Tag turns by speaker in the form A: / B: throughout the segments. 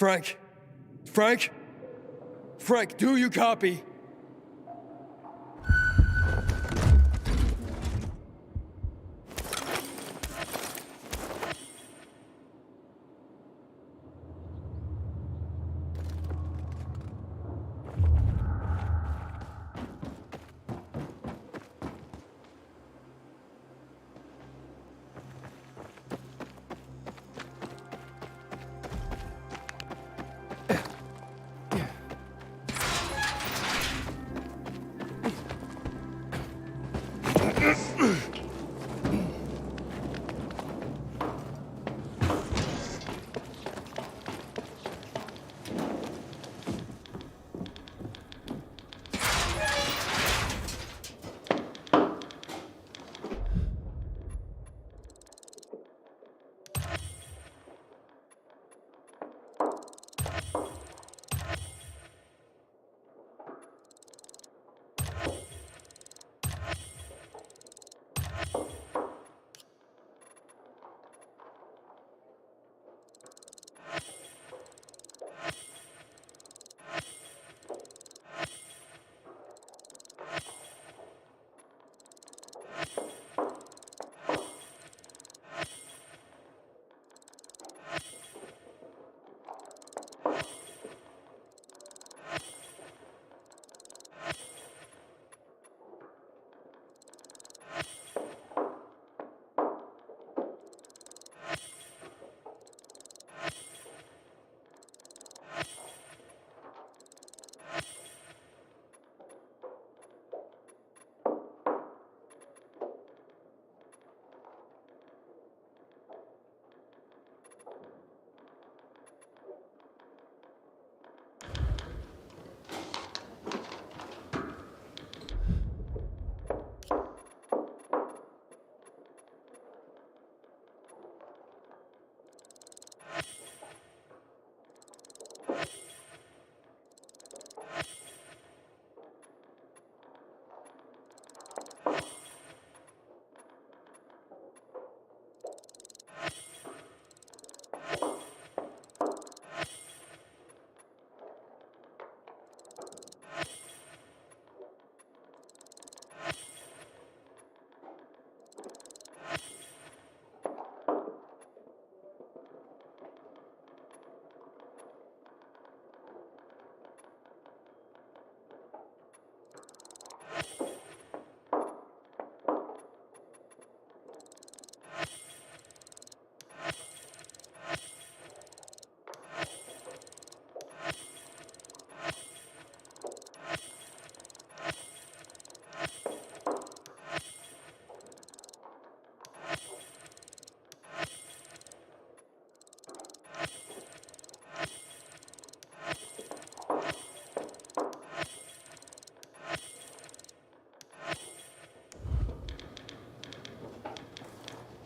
A: Frank? Frank? Frank, do you copy?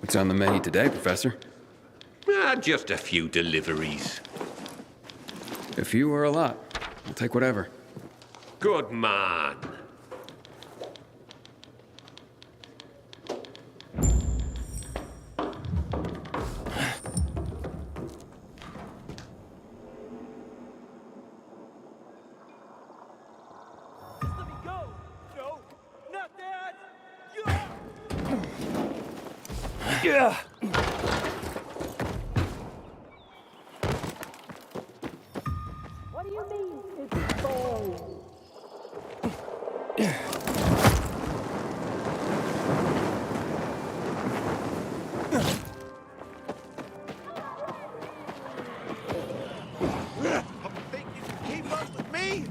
A: What's on the menu today, Professor?
B: Just a few deliveries.
A: A few or a lot. I'll take whatever.
B: Good man.
C: Let me go! No! Not that!
A: Yeah.
C: What do you mean, it's boy?
B: Think you can keep up with me?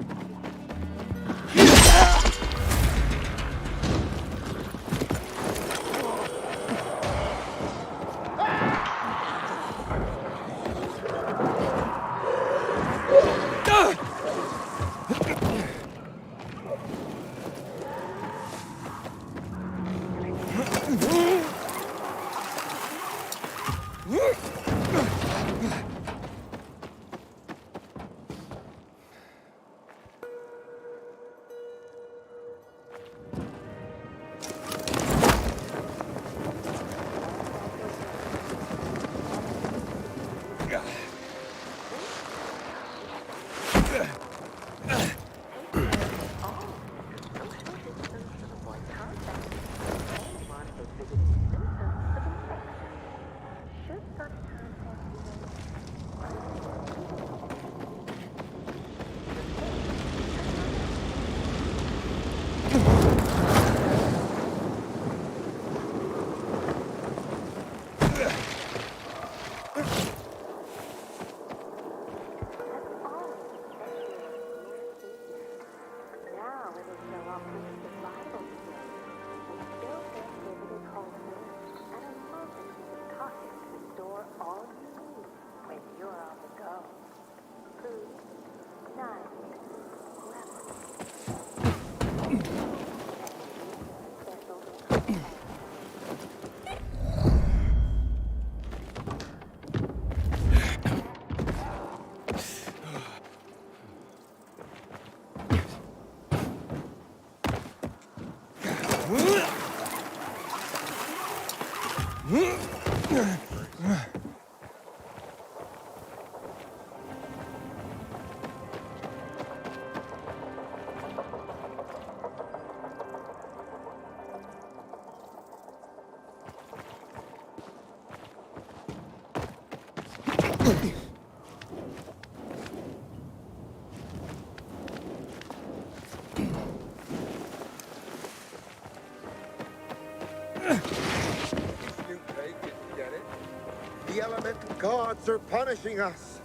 D: The elemental gods are punishing us.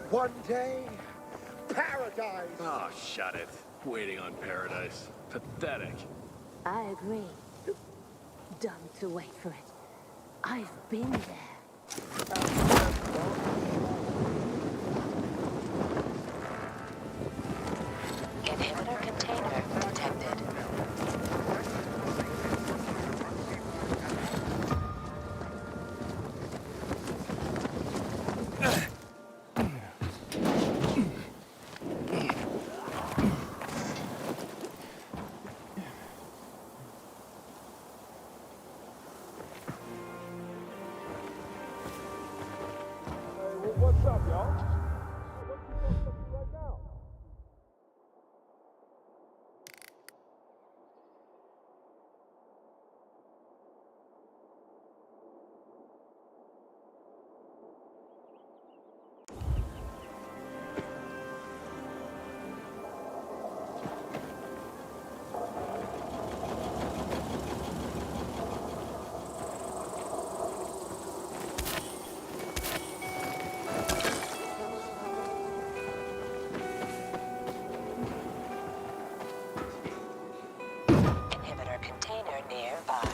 D: One day, paradise.
E: Oh, shut it. Waiting on paradise. Pathetic.
C: I agree. Dumb to wait for it. I've been there.
F: Inhibitor container detected.
A: What's up, y'all? What you folks up to right now?
F: Inhibitor container nearby.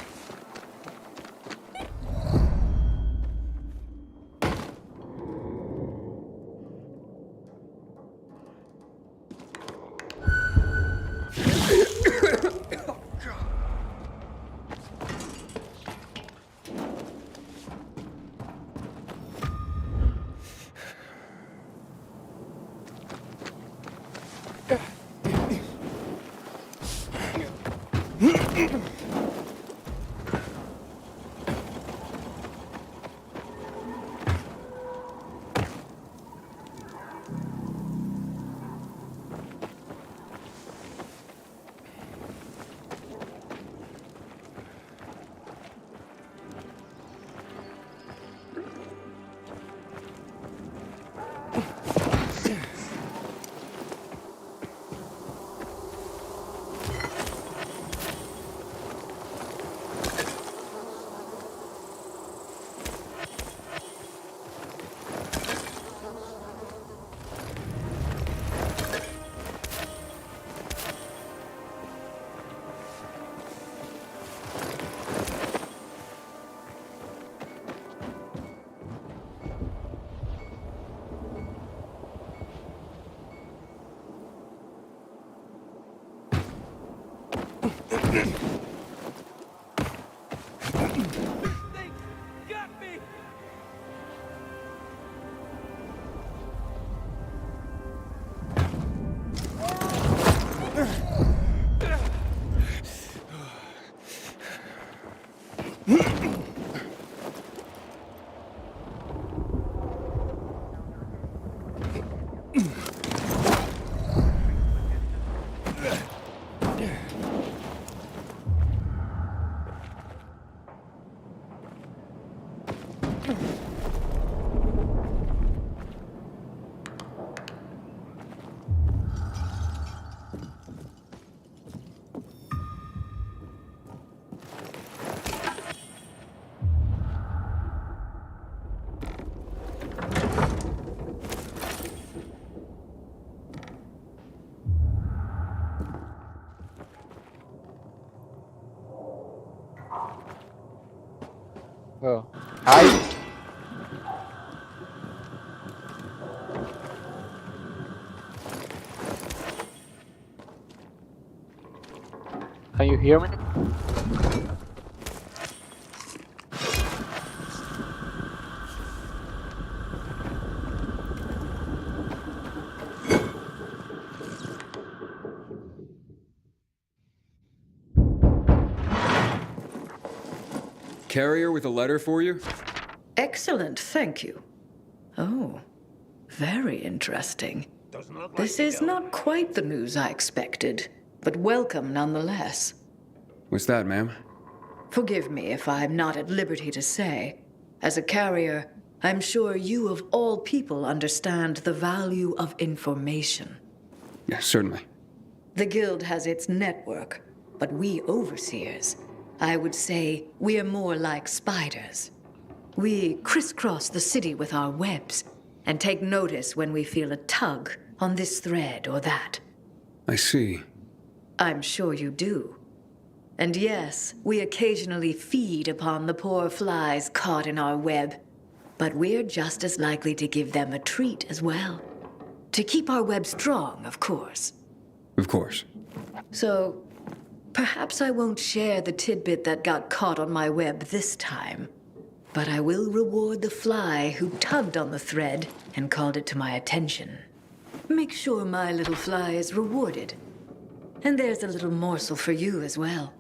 G: Oh. Hi. Can you hear me?
H: Carrier with a letter for you?
I: Excellent, thank you. Oh, very interesting. This is not quite the news I expected, but welcome nonetheless.
H: What's that, ma'am?
I: Forgive me if I'm not at liberty to say. As a carrier, I'm sure you of all people understand the value of information.
H: Yeah, certainly.
I: The Guild has its network, but we overseers, I would say we are more like spiders. We crisscross the city with our webs and take notice when we feel a tug on this thread or that.
H: I see.
I: I'm sure you do. And yes, we occasionally feed upon the poor flies caught in our web, but we're just as likely to give them a treat as well. To keep our web strong, of course.
H: Of course.
I: So, perhaps I won't share the tidbit that got caught on my web this time. But I will reward the fly who tugged on the thread and called it to my attention. Make sure my little fly is rewarded. And there's a little morsel for you as well.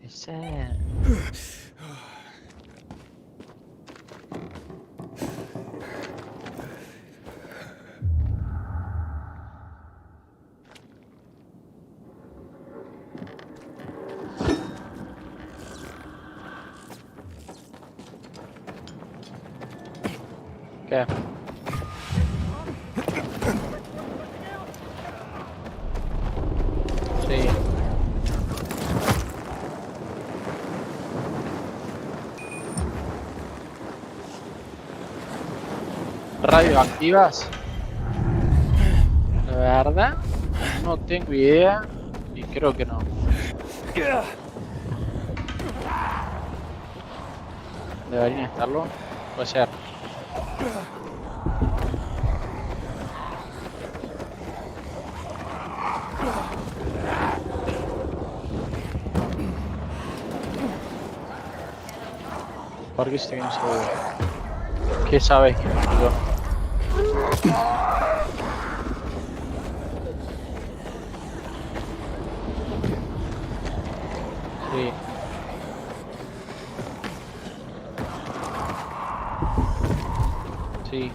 G: Ese... ¿Qué? Sí. ¿Radioactivas? La verdad, no tengo idea y creo que no. Deberían estarlo. Puede ser. ¿Por qué estoy inseguro? ¿Qué sabes que yo? Sí. Sí.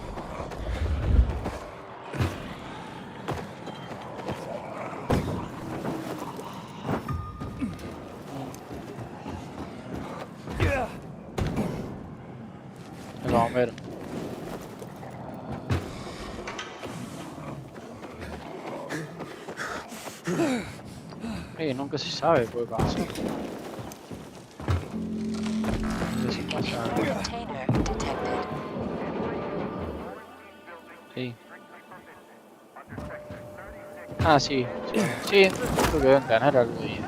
G: El bombero. Nunca se sabe, puede pasar. No sé si pasa.
F: Container detected.
G: Sí. Ah, sí. Sí, sí, creo que deben tener algo ahí.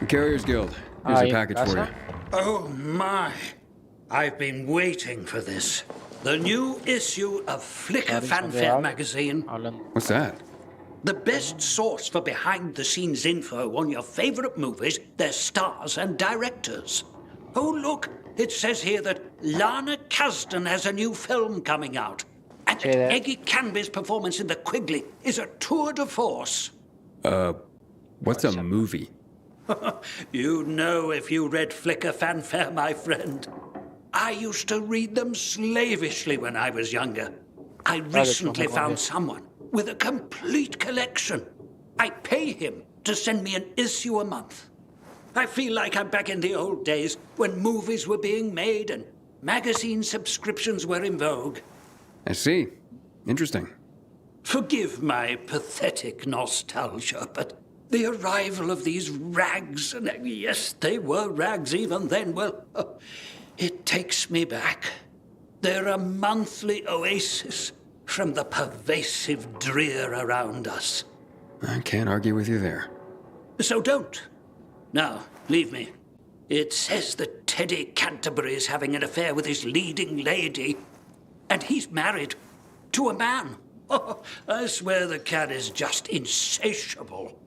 H: Carrier's Guild. Here's a package for you.
J: Oh my! I've been waiting for this. The new issue of Flickr Fanfare magazine.
H: What's that?
J: The best source for behind-the-scenes info on your favorite movies, their stars and directors. Oh look, it says here that Lana Kasdan has a new film coming out. And Eggy Canby's performance in The Quigley is a tour de force.
H: What's a movie?
J: You'd know if you read Flickr Fanfare, my friend. I used to read them slavishly when I was younger. I recently found someone with a complete collection. I pay him to send me an issue a month. I feel like I'm back in the old days when movies were being made and magazine subscriptions were in vogue.
H: I see. Interesting.
J: Forgive my pathetic nostalgia, but the arrival of these rags, and yes, they were rags even then, well, it takes me back. They're a monthly oasis from the pervasive drear around us.
H: I can't argue with you there.
J: So don't. Now, leave me. It says that Teddy Canterbury is having an affair with his leading lady, and he's married to a man. Oh, I swear the cat is just insatiable.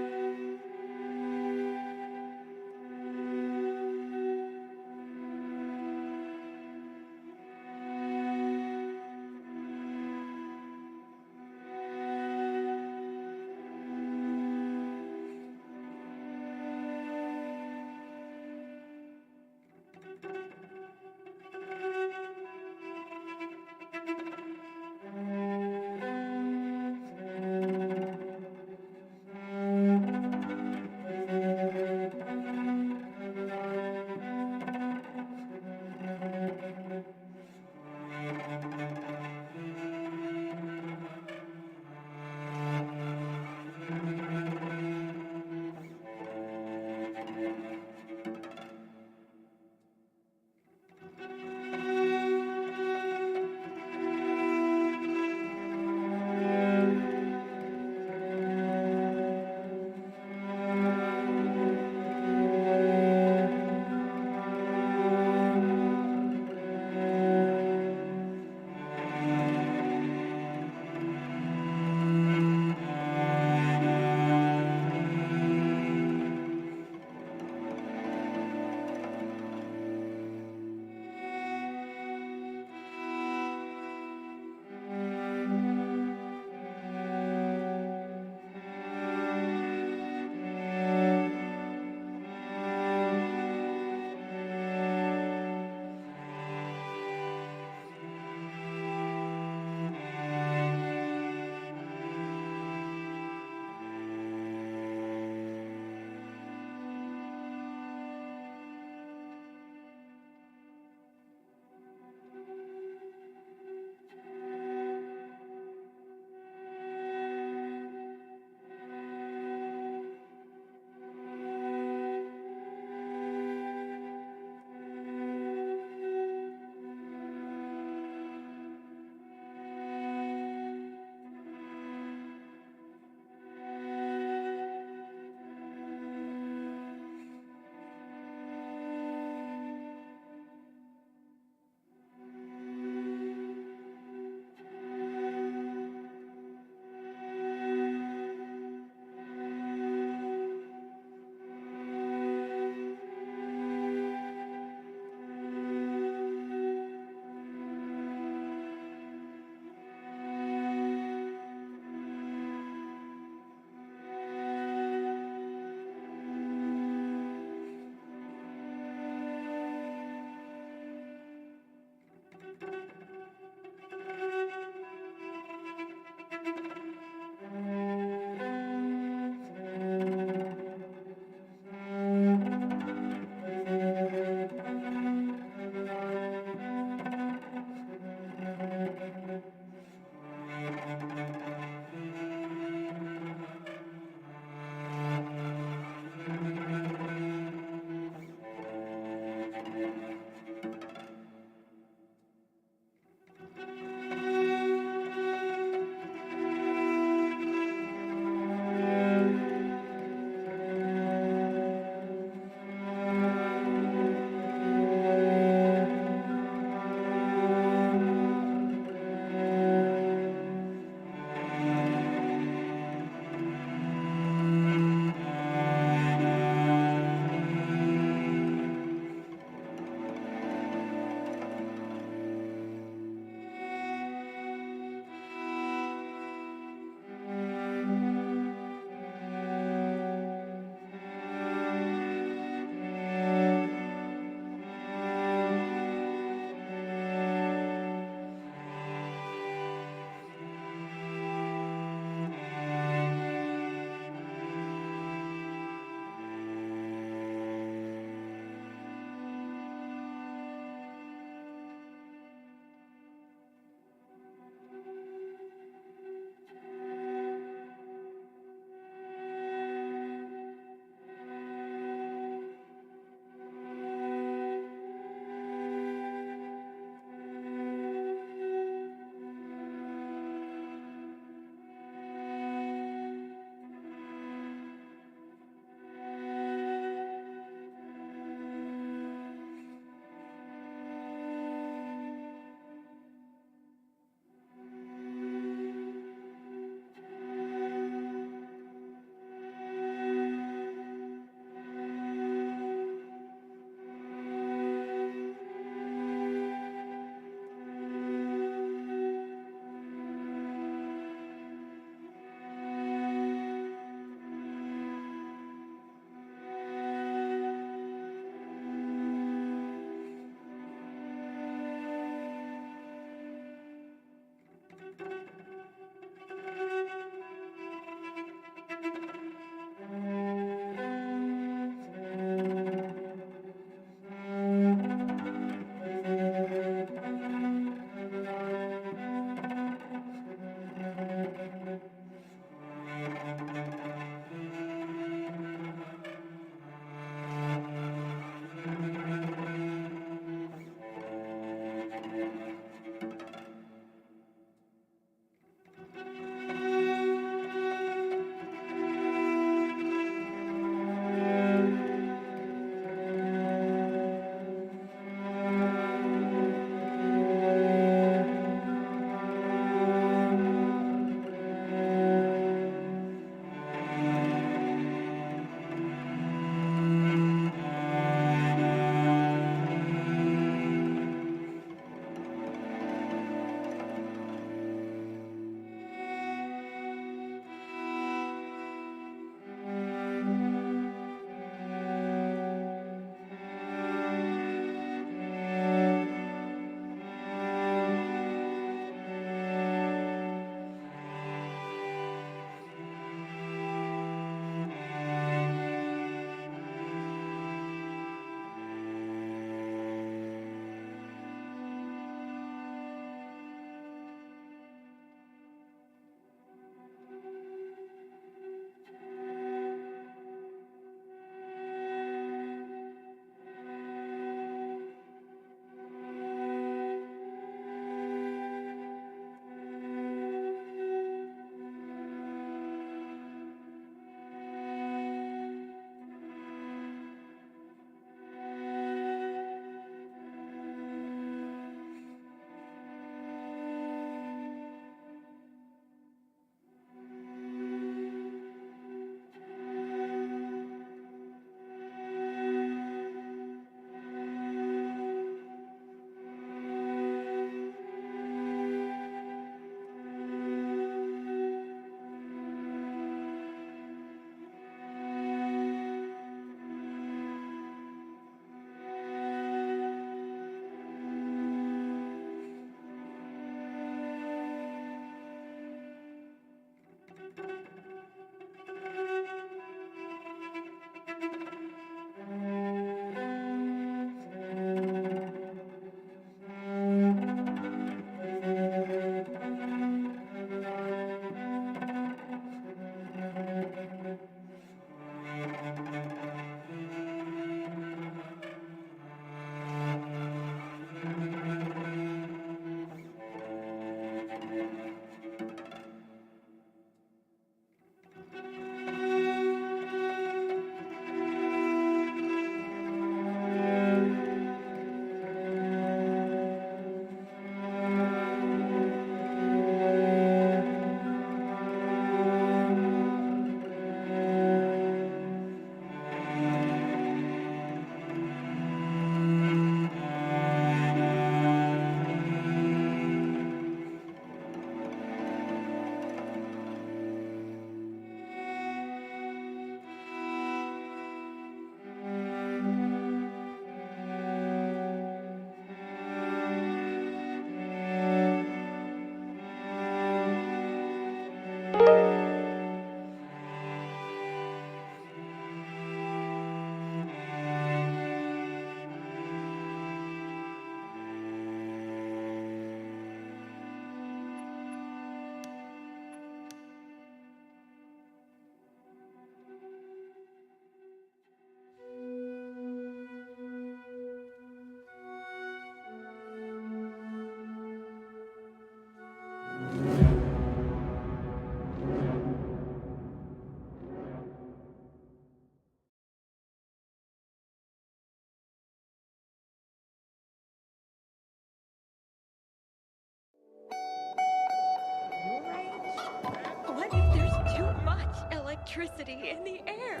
K: electricity in the air.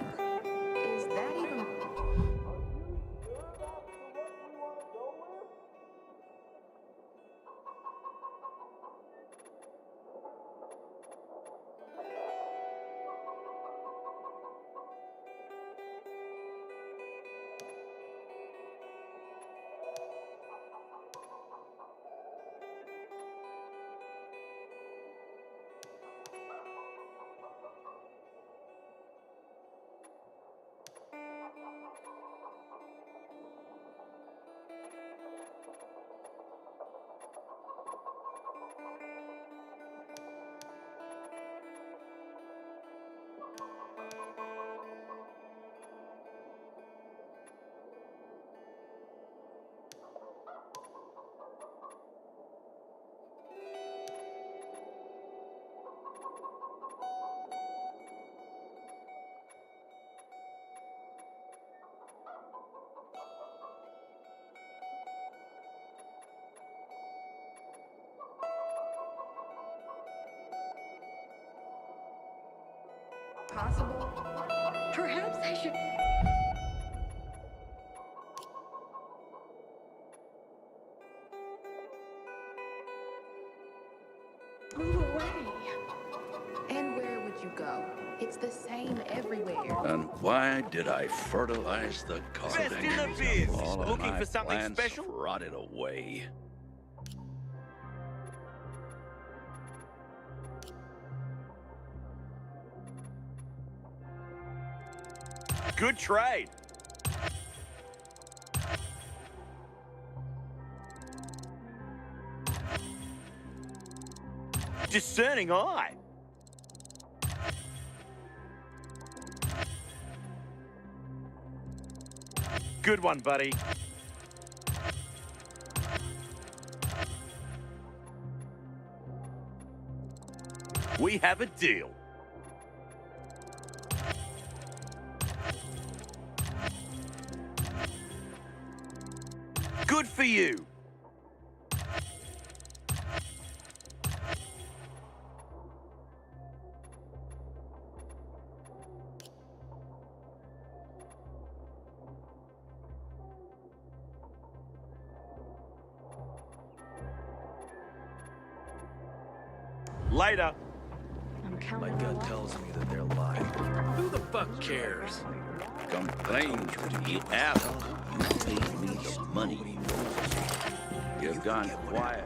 F: Is that even... possible?
K: Perhaps I should... move away.
F: And where would you go? It's the same everywhere.
J: And why did I fertilize the garden?
L: Best in the biz.
J: All of
L: Looking
J: my
L: for something
J: plants
L: special?
J: rotted away.
L: Good trade. Discerning eye. Good one, buddy. We have a deal. Good for you. Later.
K: I'm
E: My
K: counting
E: gut
K: on
E: tells me that they're lying. Who the fuck cares?
J: Complained to the apple. You paid me the money. You've gone quiet.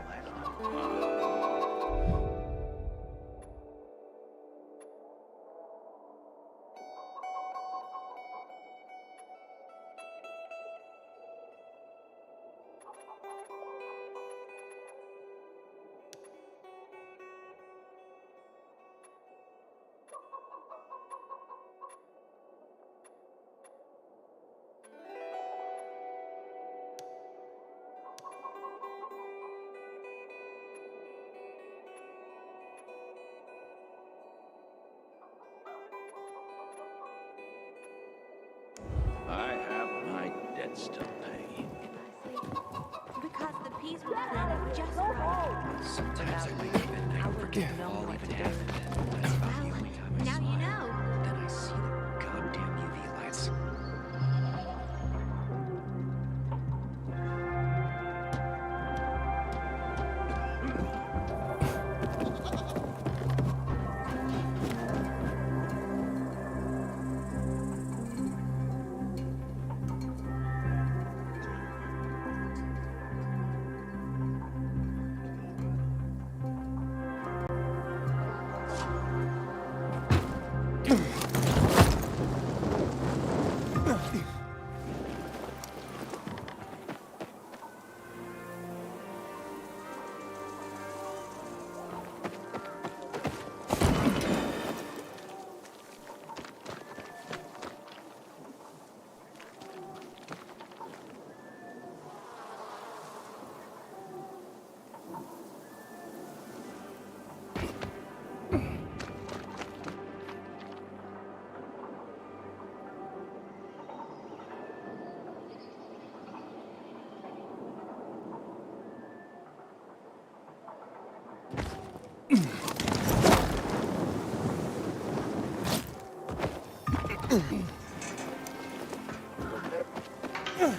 J: I have my debts to pay.
C: Because the peas were planted just right.
H: Sometimes I wake up at night and forget it all even happened. That's about the only time I
C: Now you
H: smile.
C: know.
H: Then I see the goddamn UV lights.
K: Anyone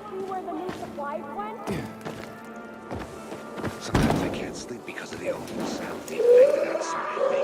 K: see where the new supplies went?
B: Sometimes I can't sleep because of the awful sound they make outside me.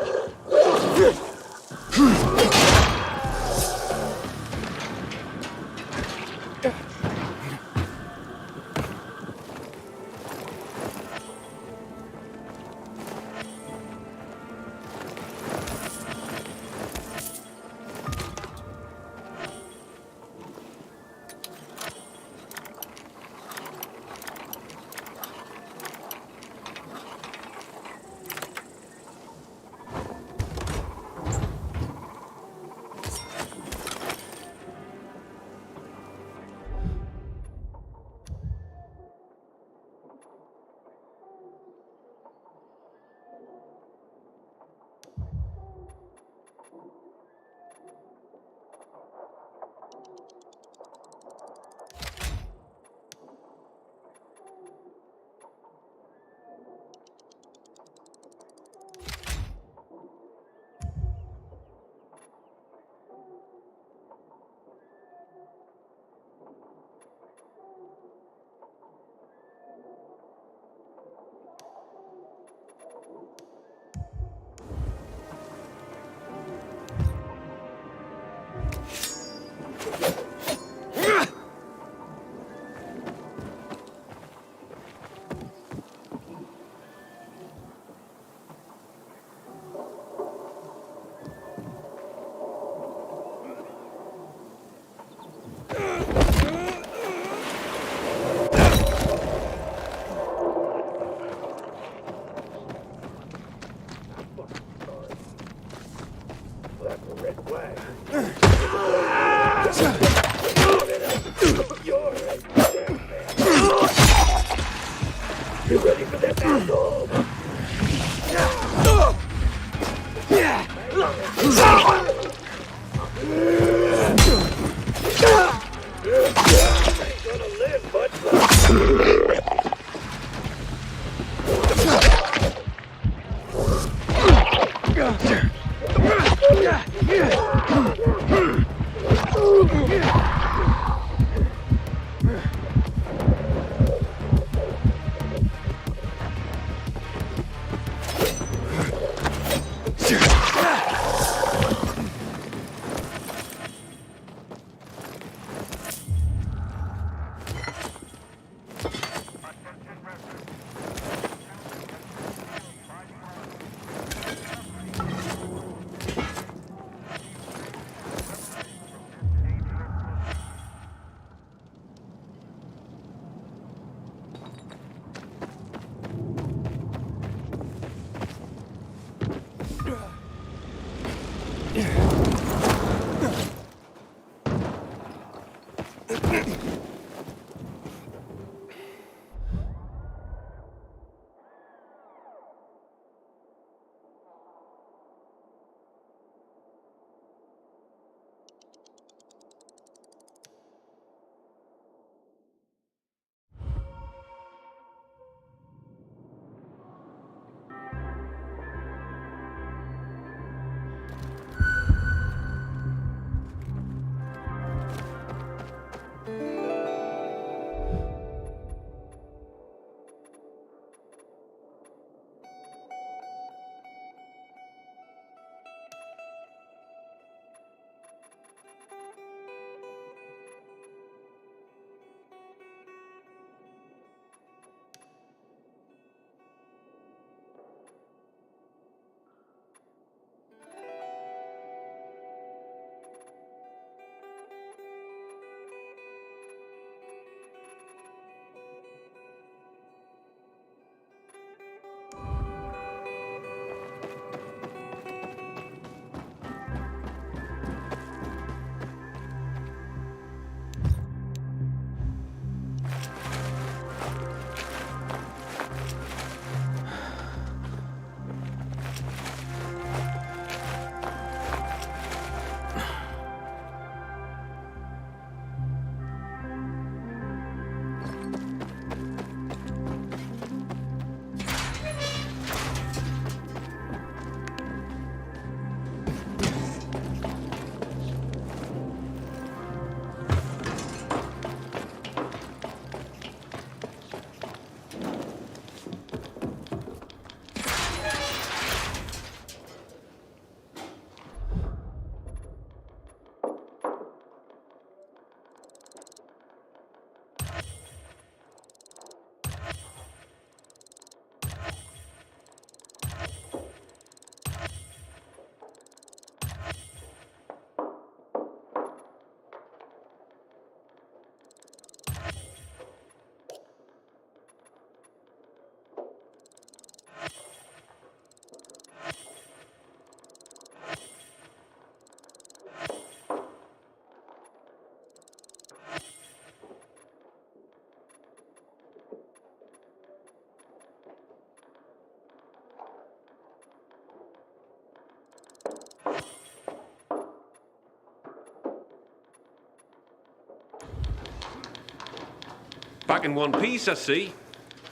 M: Back in one piece, I see.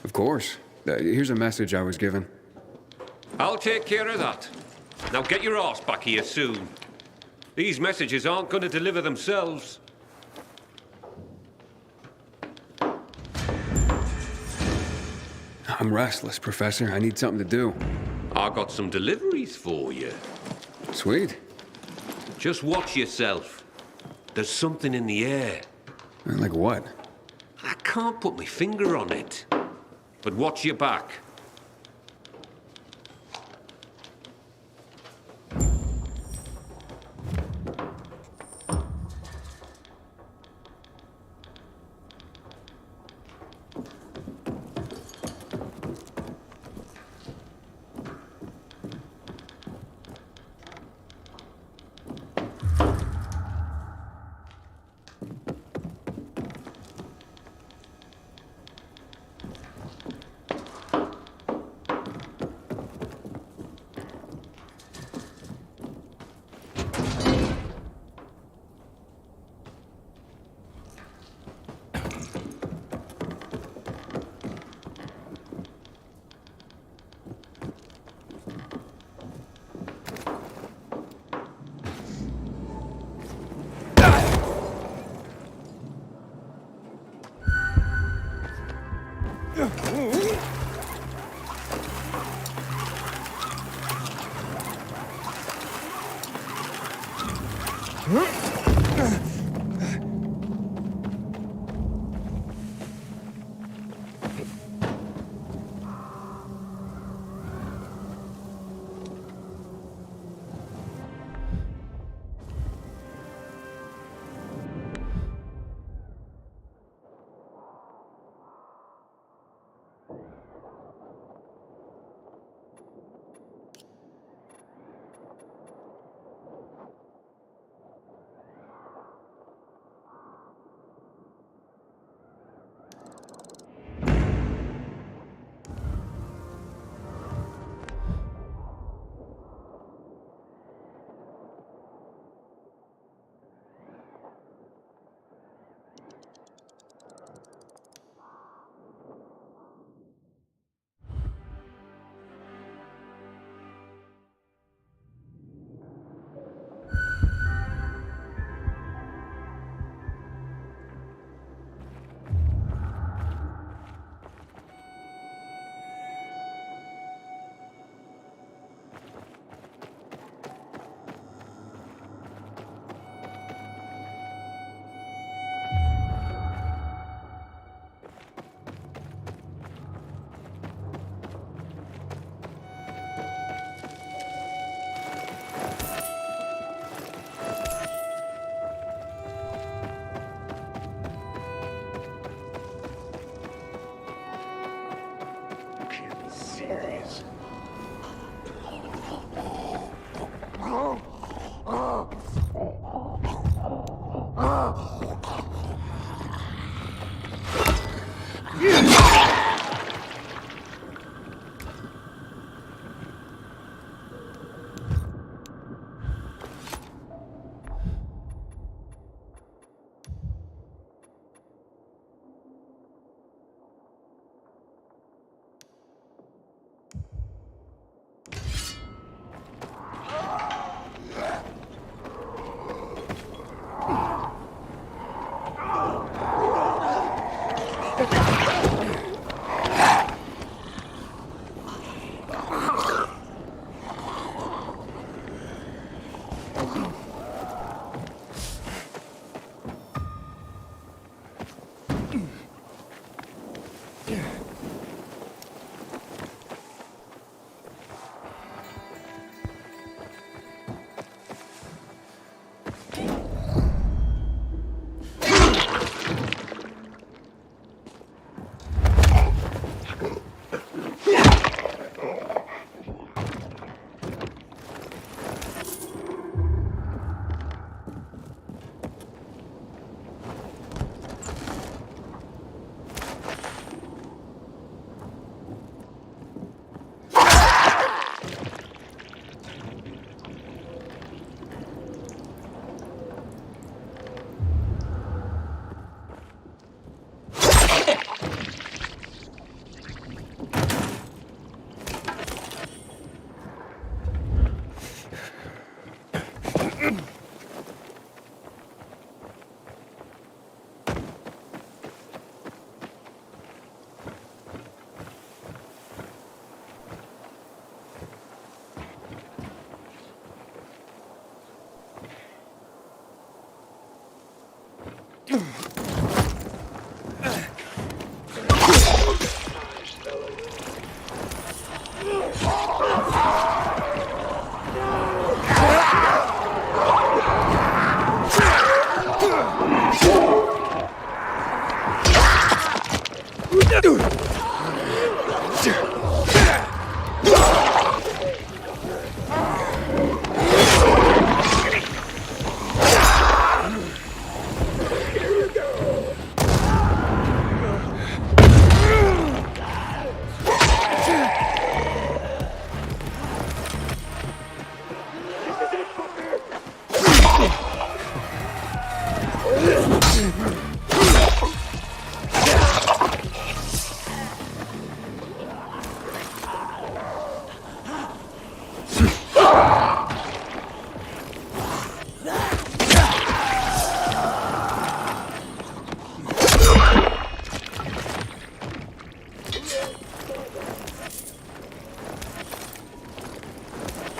N: Of course. Here's a message I was given.
M: I'll take care of that. Now get your arse back here soon. These messages aren't going to deliver themselves.
N: I'm restless, Professor. I need something to do.
M: I got some deliveries for you.
N: Sweet.
M: Just watch yourself. There's something in the air.
N: Like what?
M: I can't put my finger on it. But watch your back.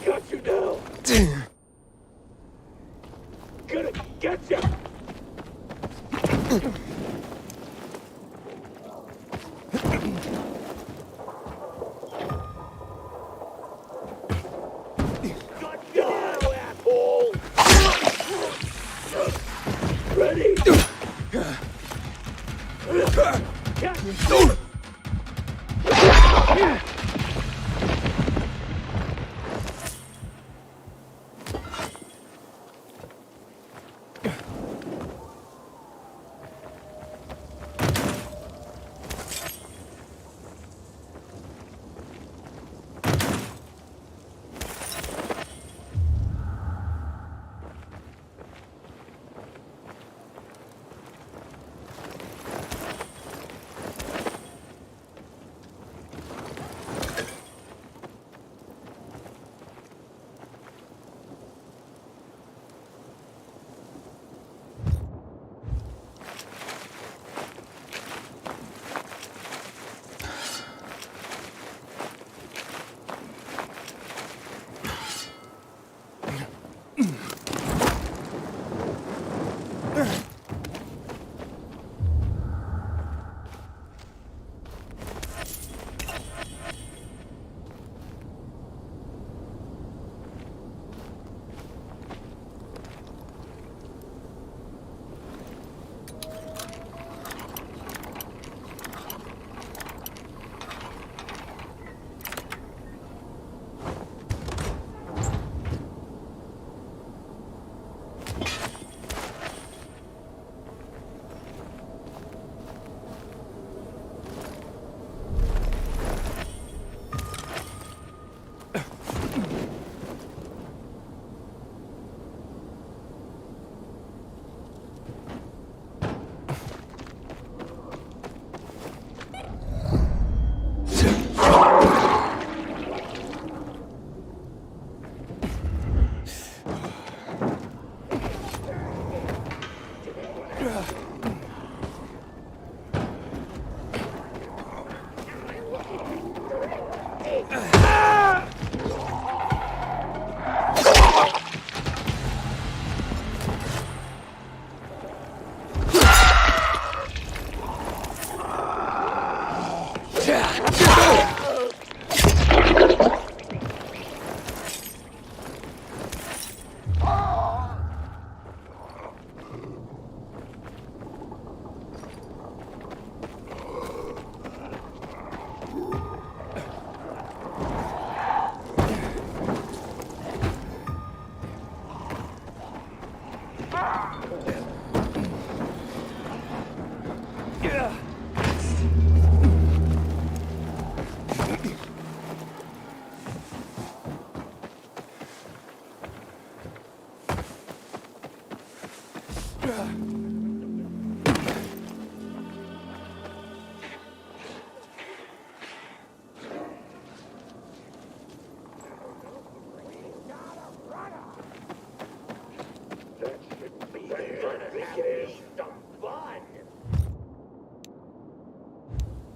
A: Got you now. Gonna get you. Got you now, asshole. Ready?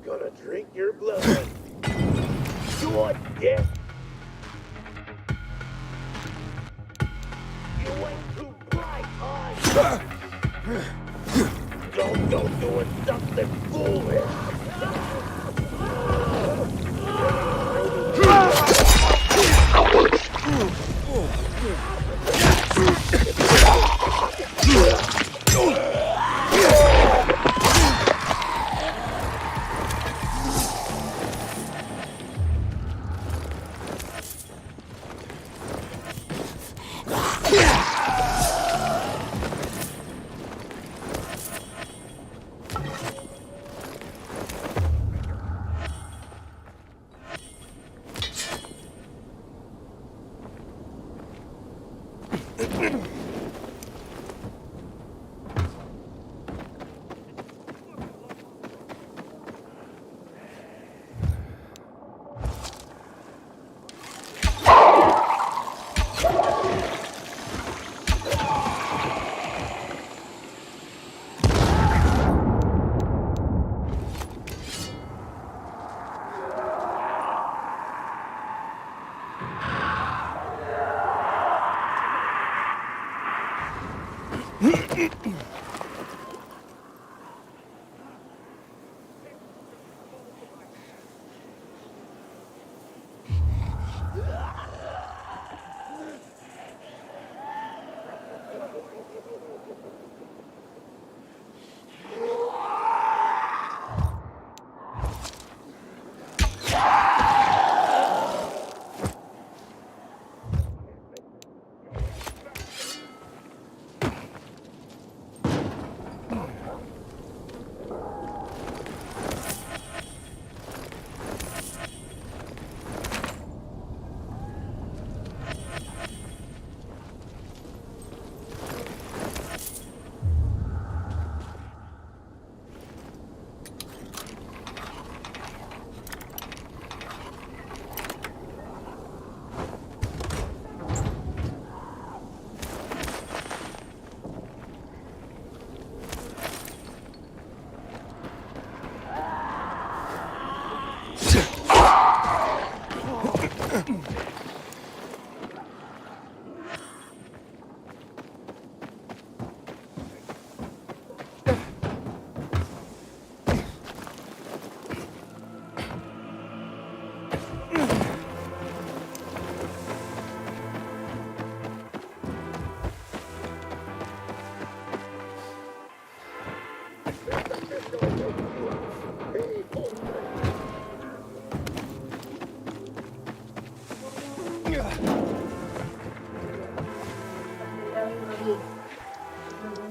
A: Gonna drink your blood. Good dick. You went too bright, huh? Don't go doing something foolish.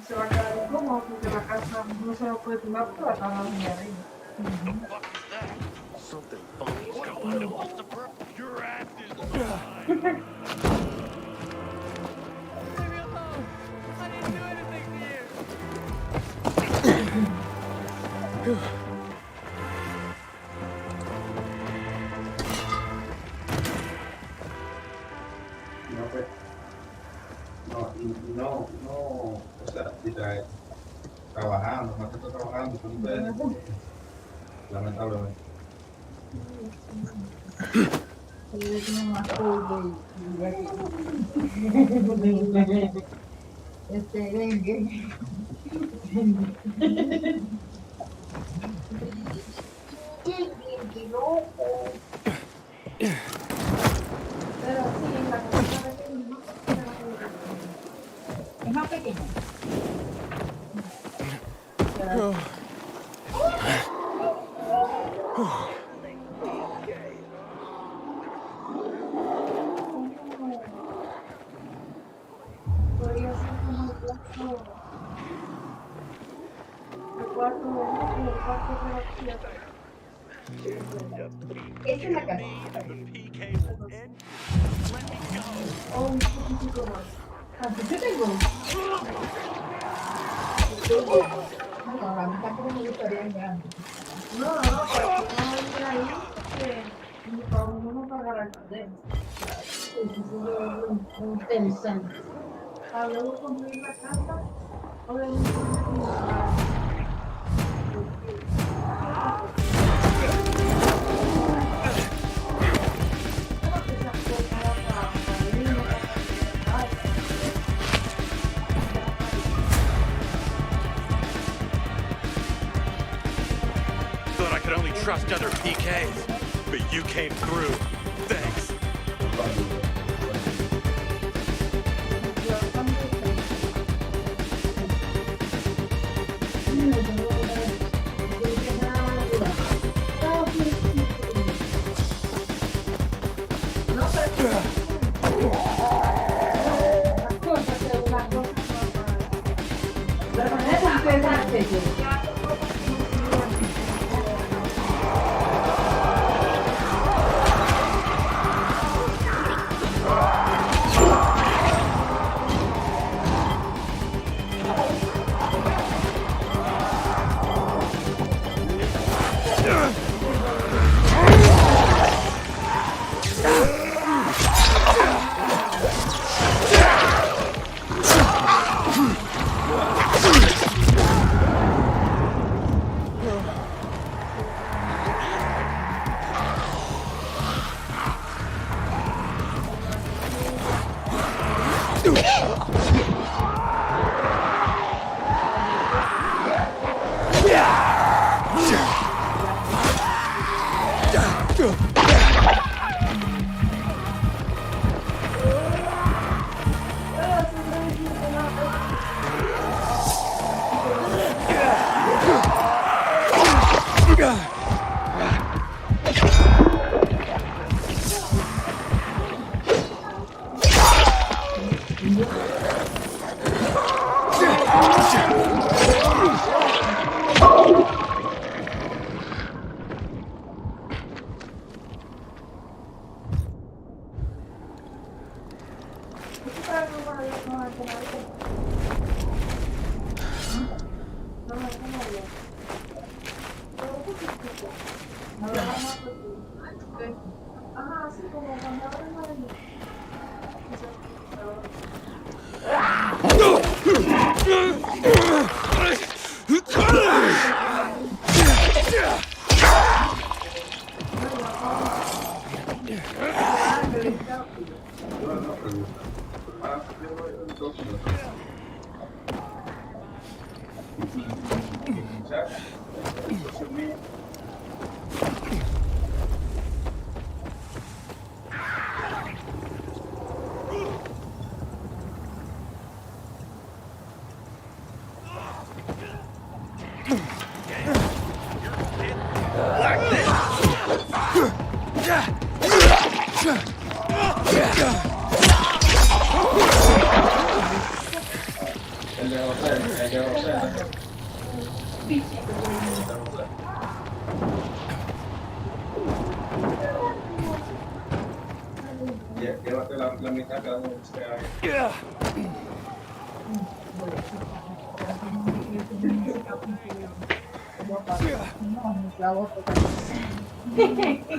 K: Se va a quedar incómodo porque la casa no se lo puede tomar porque la cama es muy arriba.
B: Something funny's going on.
L: Your ass is mine.
O: No, o sea, trabajando, más que estoy trabajando, lamentablemente.
K: Pero sí, en la casa es más pequeña. Podría ser como el cuarto de la tía. Esta es la casa. Oh, un poquitico más. ¿Cuánto yo tengo? No, la mitad como me gustaría grande. No, porque no entra ahí, que ni para uno no pagar la cadena. Eso es interesante. Para luego construir la casa, o de
L: Thought I could only trust other PKs, but you came through. Thanks.
K: Ajá, así como cuando abren la luz.
O: Llévate la mitad cada uno.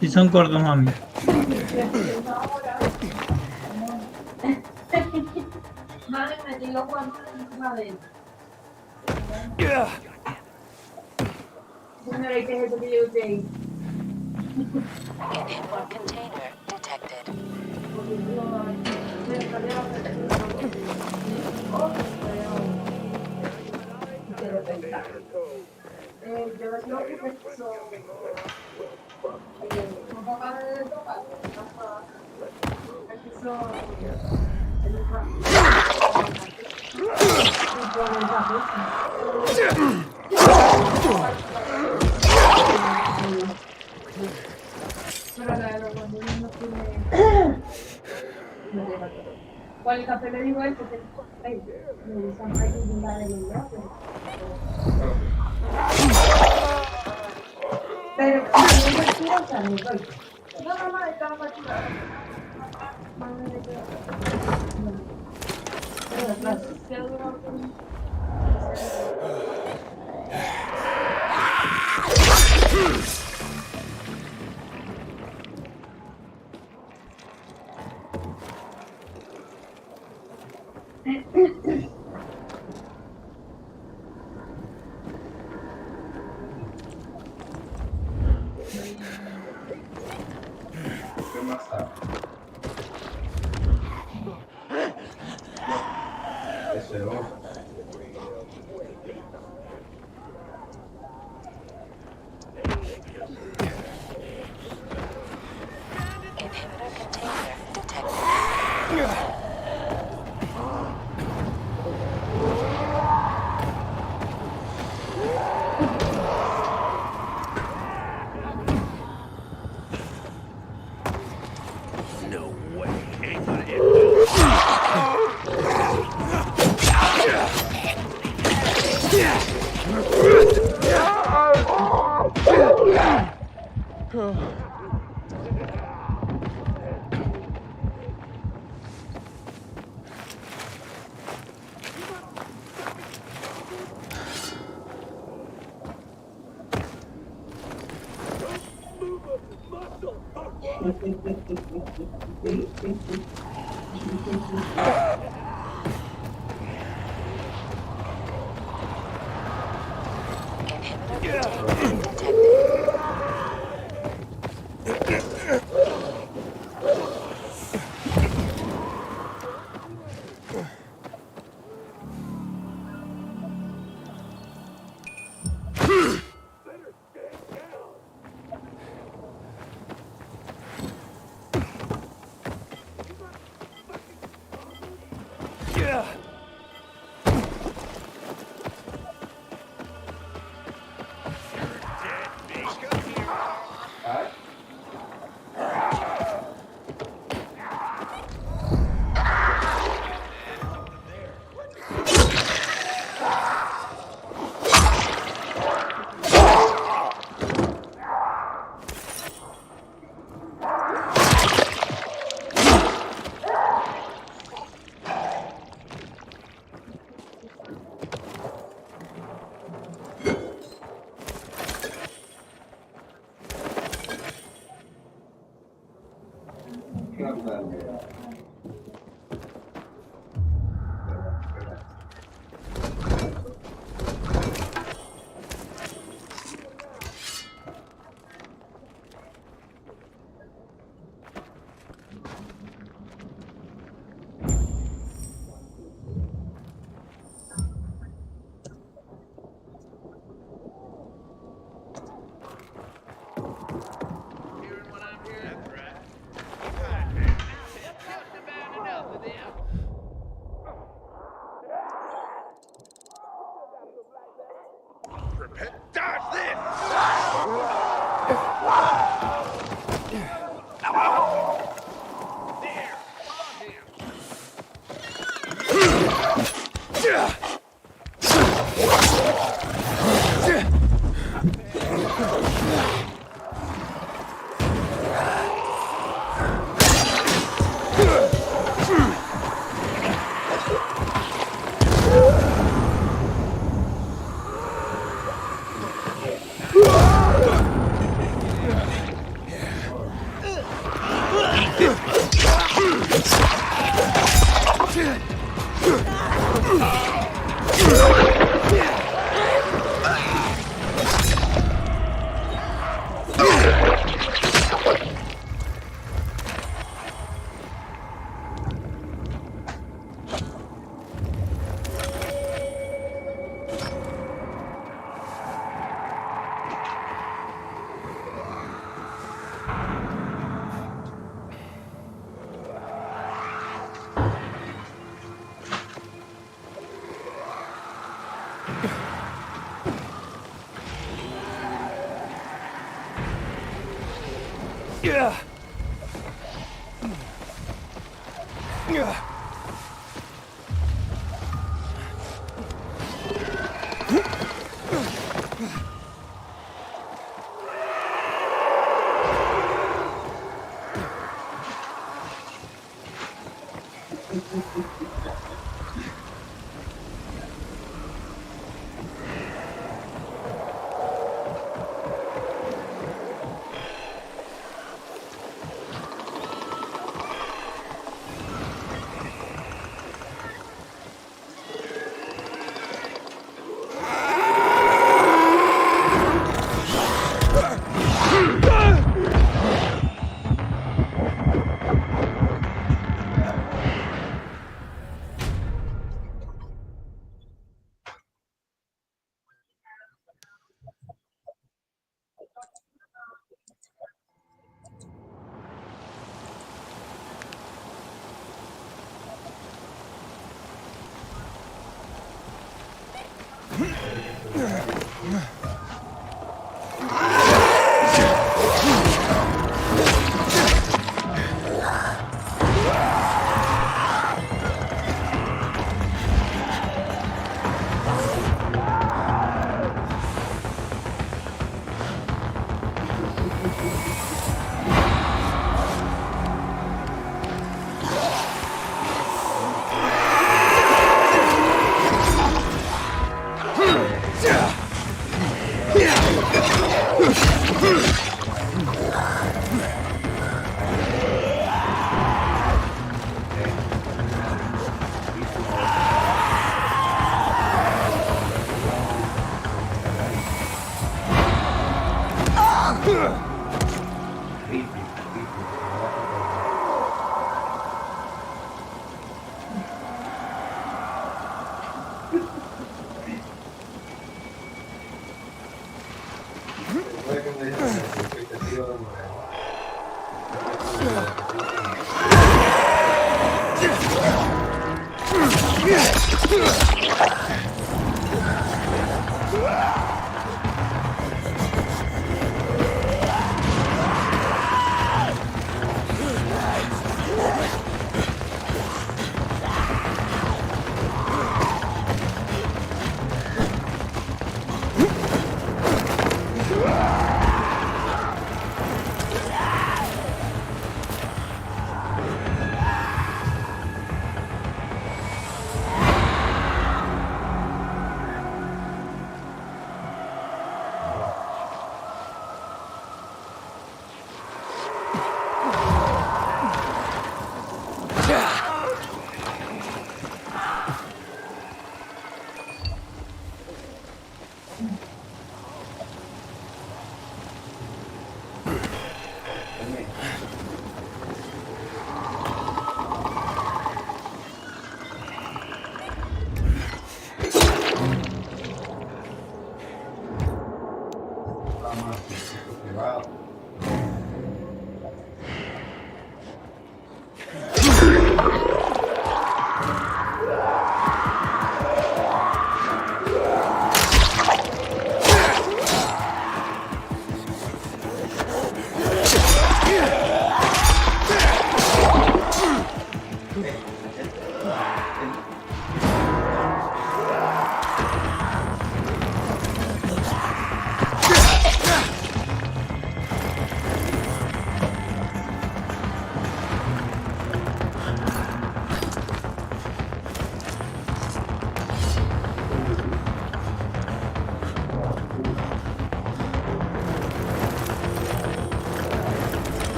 P: Si son cortos, mami.
K: Madre, me dio cuánto madre. Señora, ¿qué es eso que yo usé ahí?
C: Inhibitor container detected.
K: ¿Cuál café le digo a él? Porque me dicen hay que llegar el día, pero si no quiero salir, voy. No, mamá, estamos aquí.
O: ¿Qué más está? Ese otro.
C: Inhibitor container detected.
L: No way. Ain't gonna hit those.
D: Dodge this!
A: Yeah.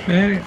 G: Eh.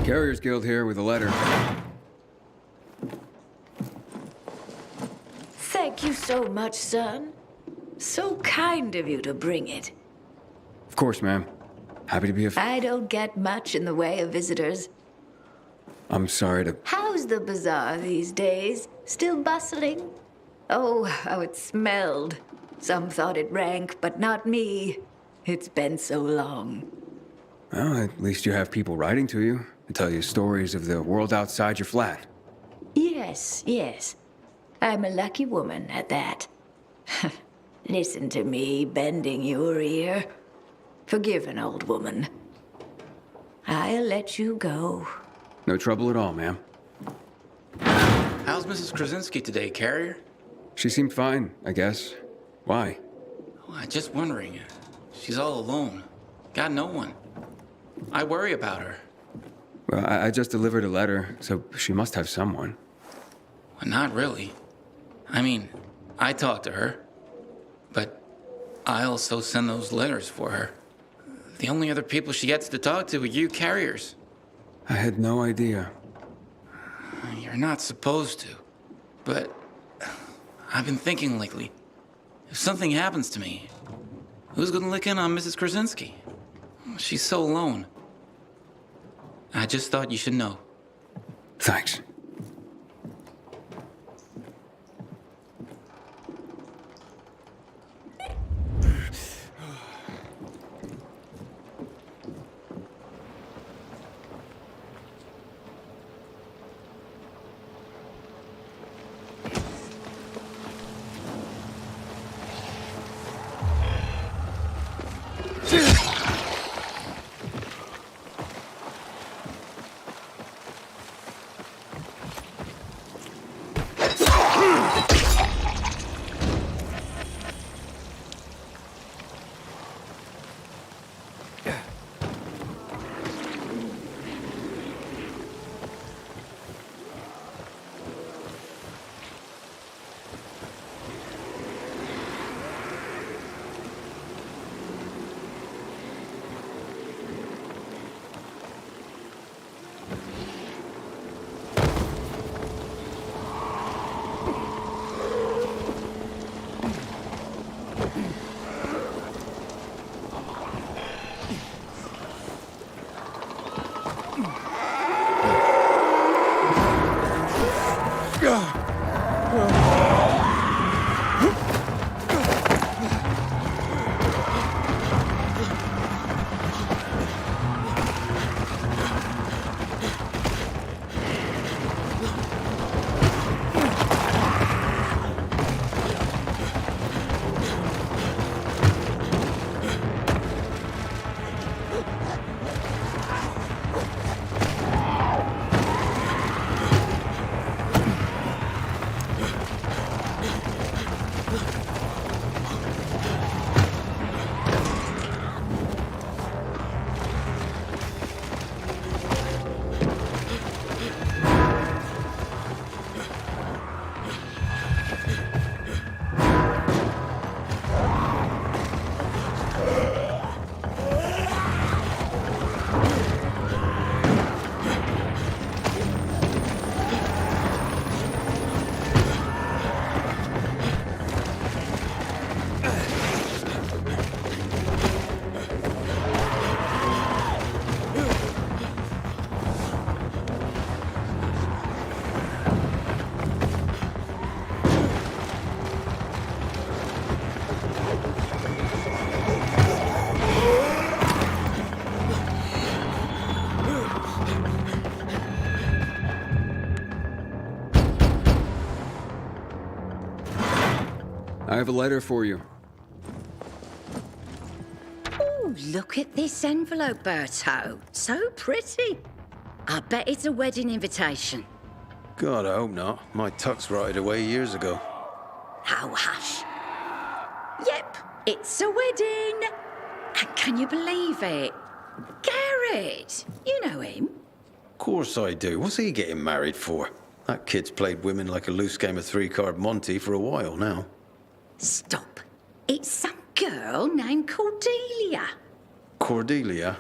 N: Carriers Guild here with a letter.
I: Thank you so much, son. So kind of you to bring it.
N: Of course, ma'am. Happy to be of...
I: I don't get much in the way of visitors.
N: I'm sorry to...
I: How's the bazaar these days? Still bustling? Oh, how it smelled. Some thought it rank, but not me. It's been so long.
N: Well, at least you have people writing to you to tell you stories of the world outside your flat.
I: Yes, yes. I'm a lucky woman at that. Listen to me bending your ear. Forgive an old woman. I'll let you go.
N: No trouble at all, ma'am.
H: How's Mrs. Krasinski today, Carrier?
N: She seemed fine, I guess. Why?
H: Oh, I'm just wondering. She's all alone. Got no one. I worry about her.
N: Well, I just delivered a letter, so she must have someone.
H: Well, not really. I mean, I talk to her, but I also send those letters for her. The only other people she gets to talk to are you carriers.
N: I had no idea.
H: You're not supposed to, but I've been thinking lately, if something happens to me, who's gonna lick in on Mrs. Krasinski? She's so alone. I just thought you should know.
N: Thanks. I have a letter for you.
P: Oh, look at this envelope, Berto. So pretty. I bet it's a wedding invitation.
Q: God, I hope not. My tux rotted away years ago.
P: Oh, hush. Yep, it's a wedding. And can you believe it? Garrett, you know him.
Q: Of course I do. What's he getting married for? That kid's played women like a loose game of three-card Monty for a while now.
P: Stop. It's some girl named Cordelia.
Q: Cordelia?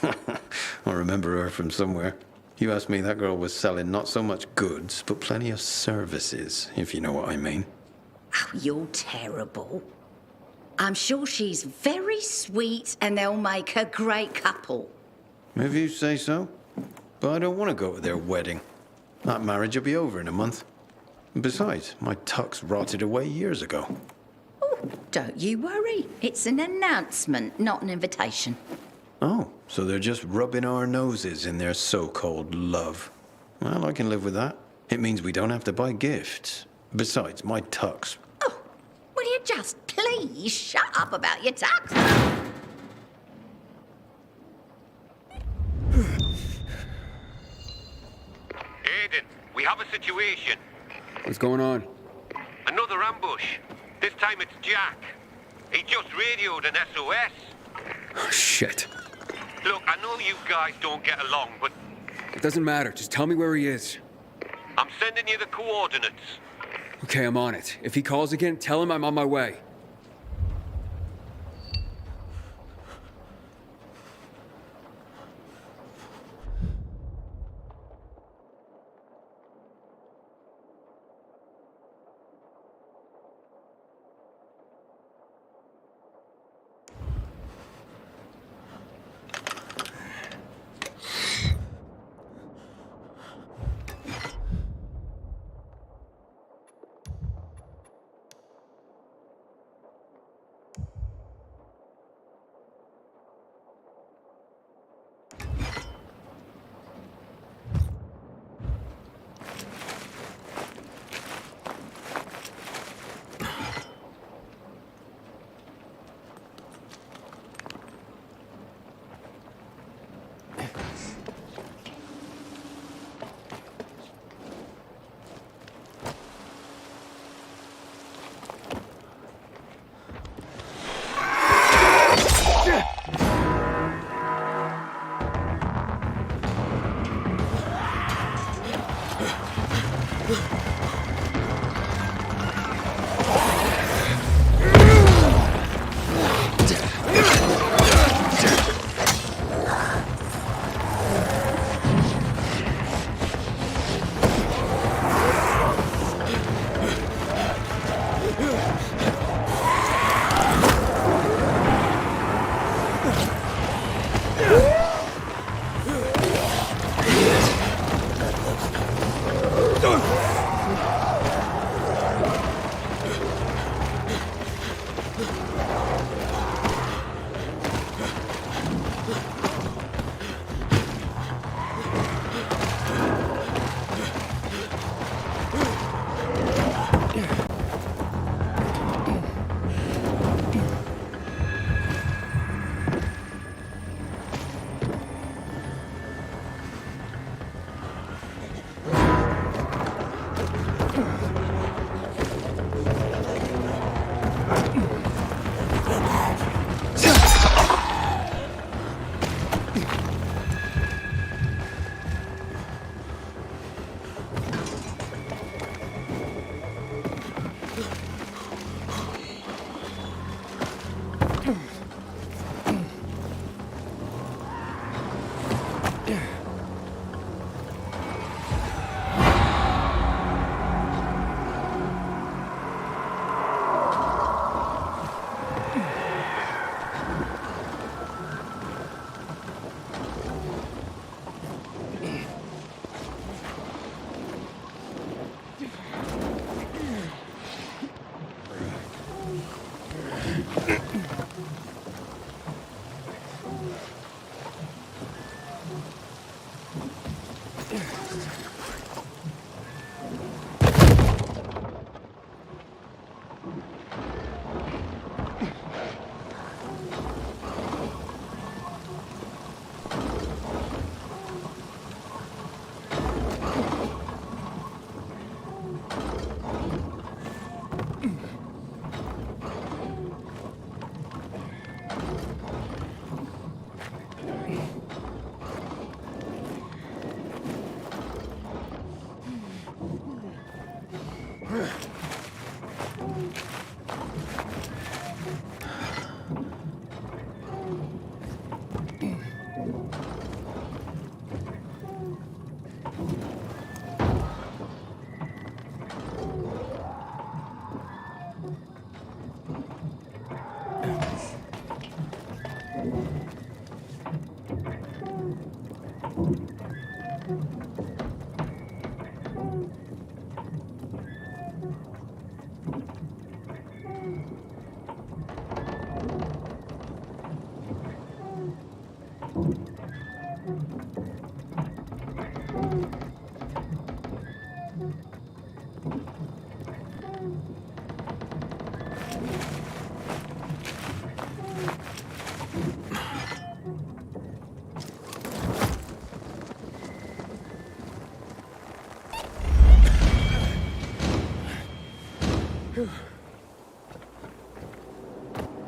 Q: I remember her from somewhere. You asked me, that girl was selling not so much goods, but plenty of services, if you know what I mean.
P: Oh, you're terrible. I'm sure she's very sweet and they'll make a great couple.
Q: If you say so. But I don't want to go to their wedding. That marriage will be over in a month. Besides, my tux rotted away years ago.
P: Oh, don't you worry. It's an announcement, not an invitation.
Q: Oh, so they're just rubbing our noses in their so-called love. Well, I can live with that. It means we don't have to buy gifts. Besides, my tux.
P: Oh, will you just please shut up about your tux?
M: Aiden, we have a situation.
N: What's going on?
M: Another ambush. This time it's Jack. He just radioed an SOS.
N: Oh, shit.
M: Look, I know you guys don't get along, but
N: It doesn't matter. Just tell me where he is.
M: I'm sending you the coordinates.
N: Okay, I'm on it. If he calls again, tell him I'm on my way.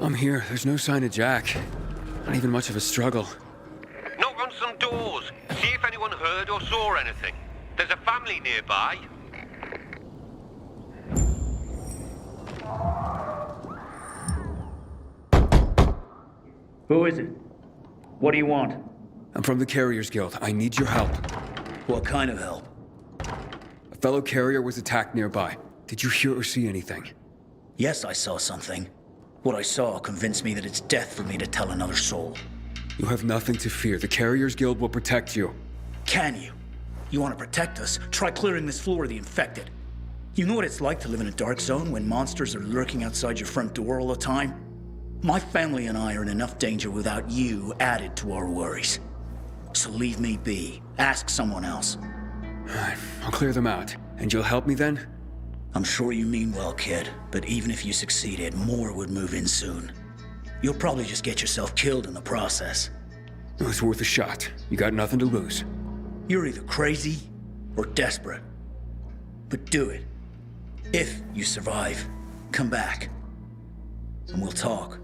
N: I'm here. There's no sign of Jack. Not even much of a struggle.
M: Knock on some doors. See if anyone heard or saw anything. There's a family nearby.
R: Who is it? What do you want?
N: I'm from the Carriers Guild. I need your help.
R: What kind of help?
N: A fellow carrier was attacked nearby. Did you hear or see anything?
R: Yes, I saw something. What I saw convinced me that it's death for me to tell another soul.
N: You have nothing to fear. The Carriers Guild will protect you.
R: Can you? You want to protect us? Try clearing this floor of the infected. You know what it's like to live in a dark zone when monsters are lurking outside your front door all the time? My family and I are in enough danger without you added to our worries. So leave me be. Ask someone else.
N: I'll clear them out. And you'll help me then?
R: I'm sure you mean well, kid, but even if you succeeded, more would move in soon. You'll probably just get yourself killed in the process.
N: It's worth a shot. You got nothing to lose.
R: You're either crazy or desperate. But do it. If you survive, come back. And we'll talk.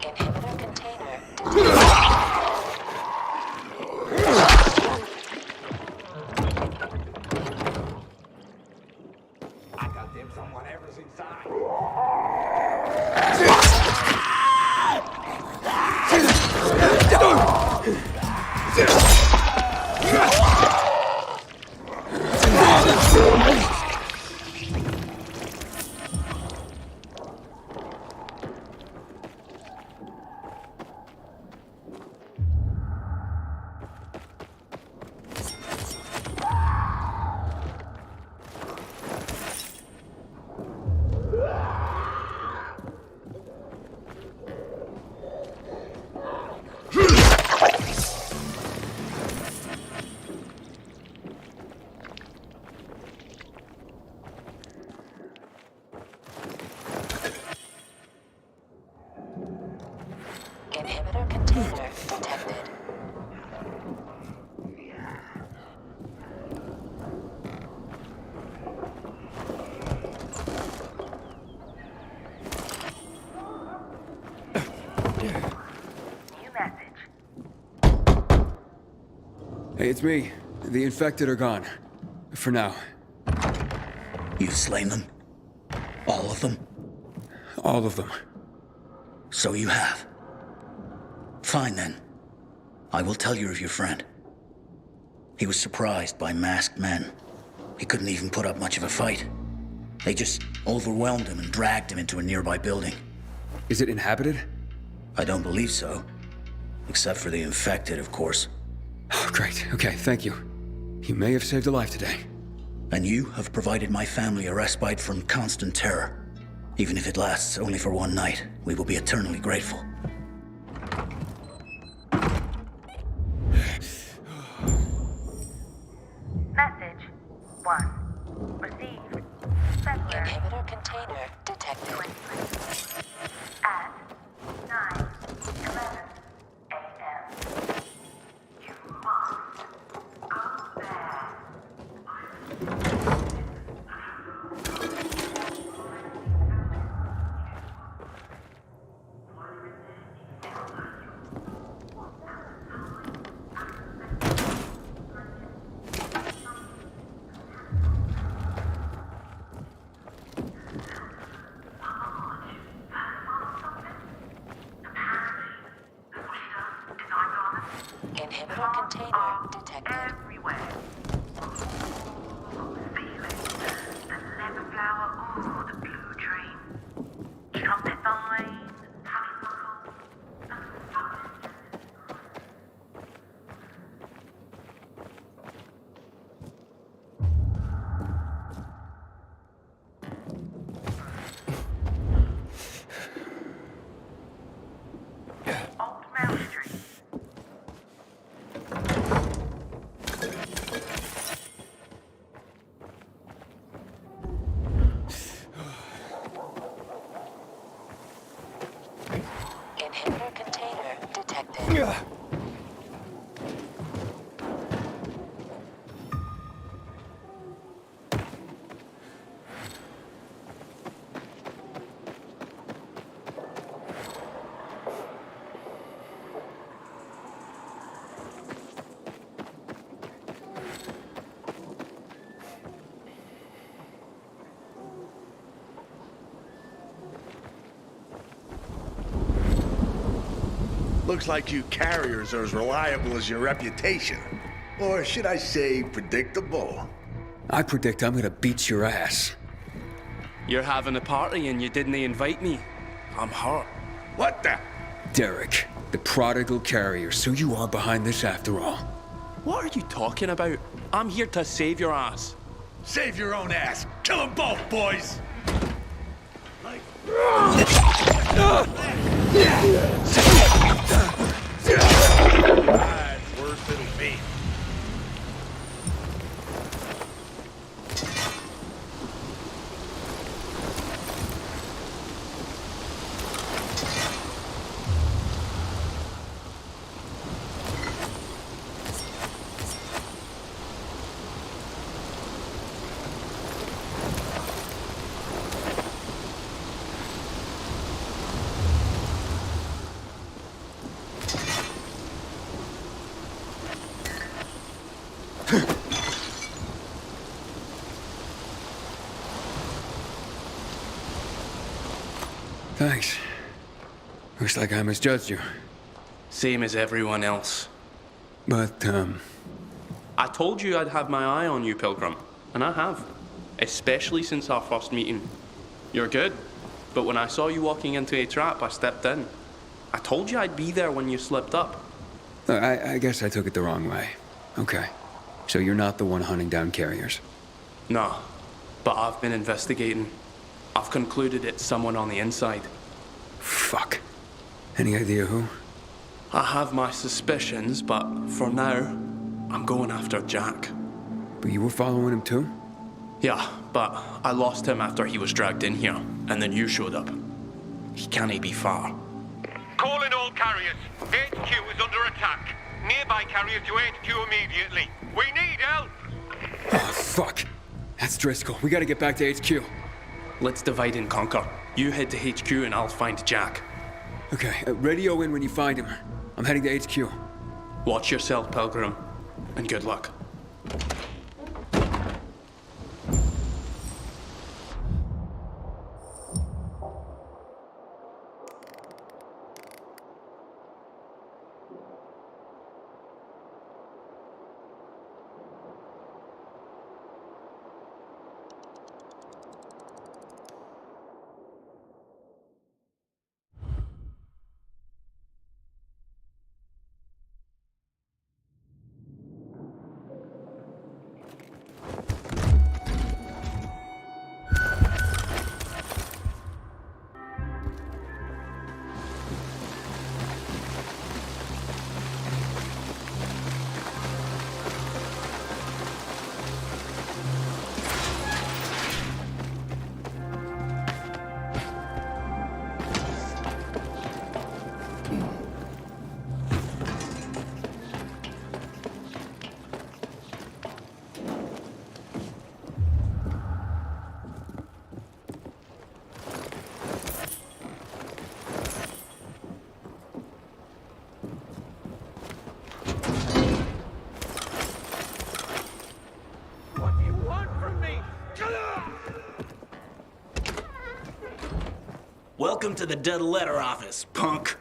C: Inhibitor container
B: I got dibs on whatever's inside.
C: Inhibitor container detected.
N: Hey, it's me. The infected are gone. For now.
R: You've slain them? All of them?
N: All of them.
R: So you have. Fine then. I will tell you of your friend. He was surprised by masked men. He couldn't even put up much of a fight. They just overwhelmed him and dragged him into a nearby building.
N: Is it inhabited?
R: I don't believe so. Except for the infected, of course.
N: Oh, great. Okay, thank you. You may have saved a life today.
R: And you have provided my family a respite from constant terror. Even if it lasts only for one night, we will be eternally grateful.
C: Message 1. Received. February. Inhibitor container detected. At 9:11 a.m. You must go there. Inhibitor container detected. Everywhere. The lemon flower or the blue dream. Trumpet vine, honeysuckle, Old Mount Street. Inhibitor container detected.
L: Looks like you carriers are as reliable as your reputation. Or should I say predictable?
N: I predict I'm gonna beat your ass.
S: You're having a party and you didn't invite me. I'm hurt.
L: What the?
N: Derek, the prodigal carrier, so you are behind this after all.
S: What are you talking about? I'm here to save your ass.
L: Save your own ass. Kill them both, boys! That's worse it'll be.
N: Thanks. Looks like I misjudged you.
S: Same as everyone else.
N: But,
S: I told you I'd have my eye on you, Pilgrim. And I have. Especially since our first meeting. You're good. But when I saw you walking into a trap, I stepped in. I told you I'd be there when you slipped up.
N: I guess I took it the wrong way. Okay. So you're not the one hunting down carriers?
S: Nah. But I've been investigating. I've concluded it's someone on the inside.
N: Fuck. Any idea who?
S: I have my suspicions, but for now, I'm going after Jack.
N: But you were following him too?
S: Yeah, but I lost him after he was dragged in here, and then you showed up. He can't be far.
T: Calling all carriers. HQ is under attack. Nearby carriers to HQ immediately. We need help!
N: Oh, fuck. That's Driscoll. We gotta get back to HQ.
S: Let's divide and conquer. You head to HQ and I'll find Jack.
N: Okay, radio in when you find him. I'm heading to HQ.
S: Watch yourself, Pilgrim, and good luck.
R: Welcome to the dead letter office, punk.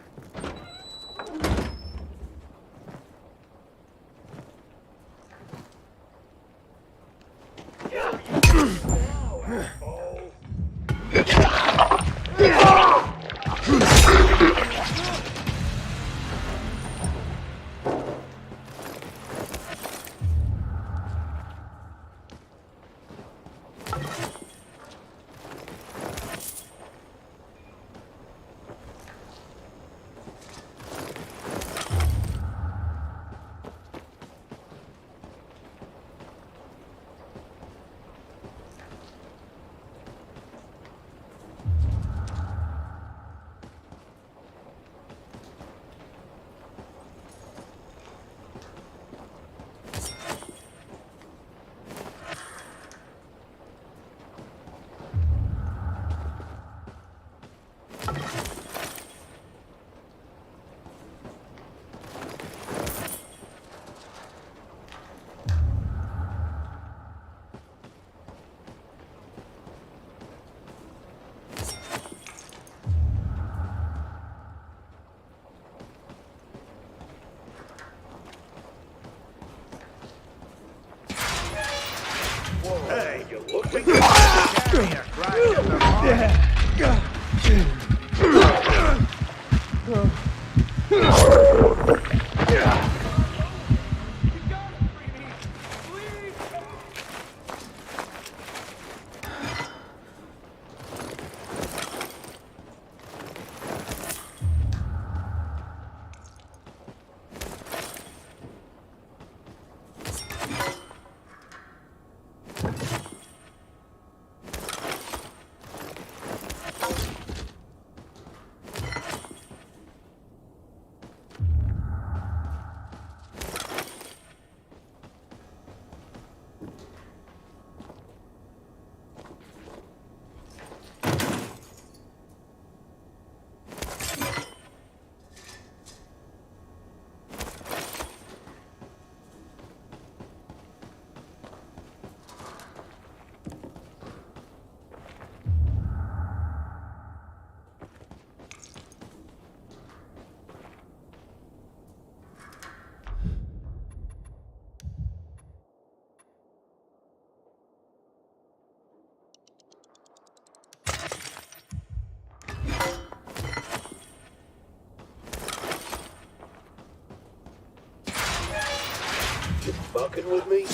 B: Fucking with me?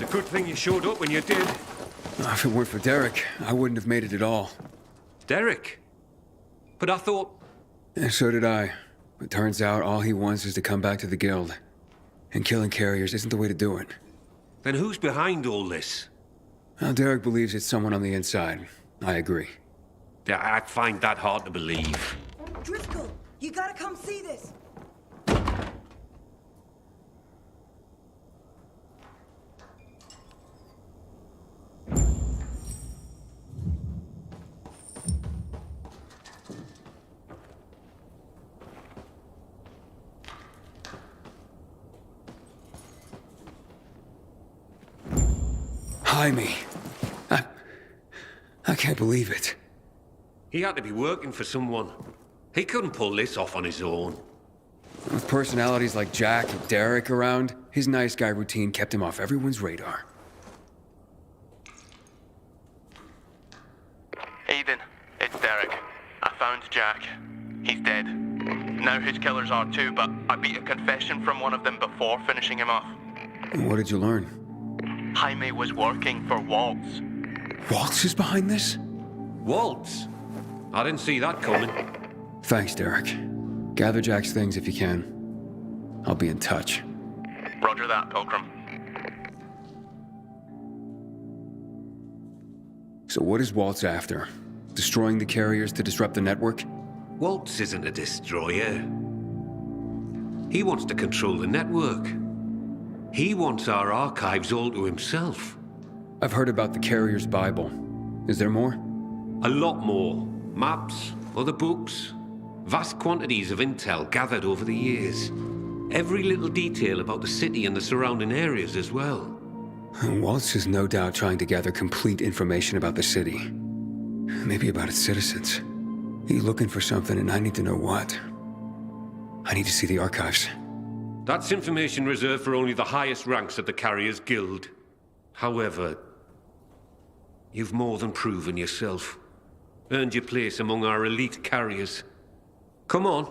M: It's a good thing you showed up when you did.
N: If it weren't for Derek, I wouldn't have made it at all.
M: Derek? But I thought...
N: And so did I. But turns out all he wants is to come back to the guild. And killing carriers isn't the way to do it.
M: Then who's behind all this?
N: Well, Derek believes it's someone on the inside. I agree.
M: Yeah, I find that hard to believe.
U: Driscoll, you gotta come see this.
N: Jaime. I can't believe it.
M: He had to be working for someone. He couldn't pull this off on his own.
N: With personalities like Jack and Derek around, his nice guy routine kept him off everyone's radar.
S: Aiden, it's Derek. I found Jack. He's dead. Now his killers are too, but I beat a confession from one of them before finishing him off.
N: What did you learn?
S: Jaime was working for Waltz.
N: Waltz is behind this?
M: Waltz? I didn't see that coming.
N: Thanks, Derek. Gather Jack's things if you can. I'll be in touch.
S: Roger that, Pilgrim.
N: So what is Waltz after? Destroying the carriers to disrupt the network?
M: Waltz isn't a destroyer. He wants to control the network. He wants our archives all to himself.
N: I've heard about the Carrier's Bible. Is there more?
M: A lot more. Maps, other books, vast quantities of intel gathered over the years. Every little detail about the city and the surrounding areas as well.
N: Waltz is no doubt trying to gather complete information about the city. Maybe about its citizens. He's looking for something and I need to know what. I need to see the archives.
M: That's information reserved for only the highest ranks of the Carriers Guild. However, you've more than proven yourself. Earned your place among our elite carriers. Come on.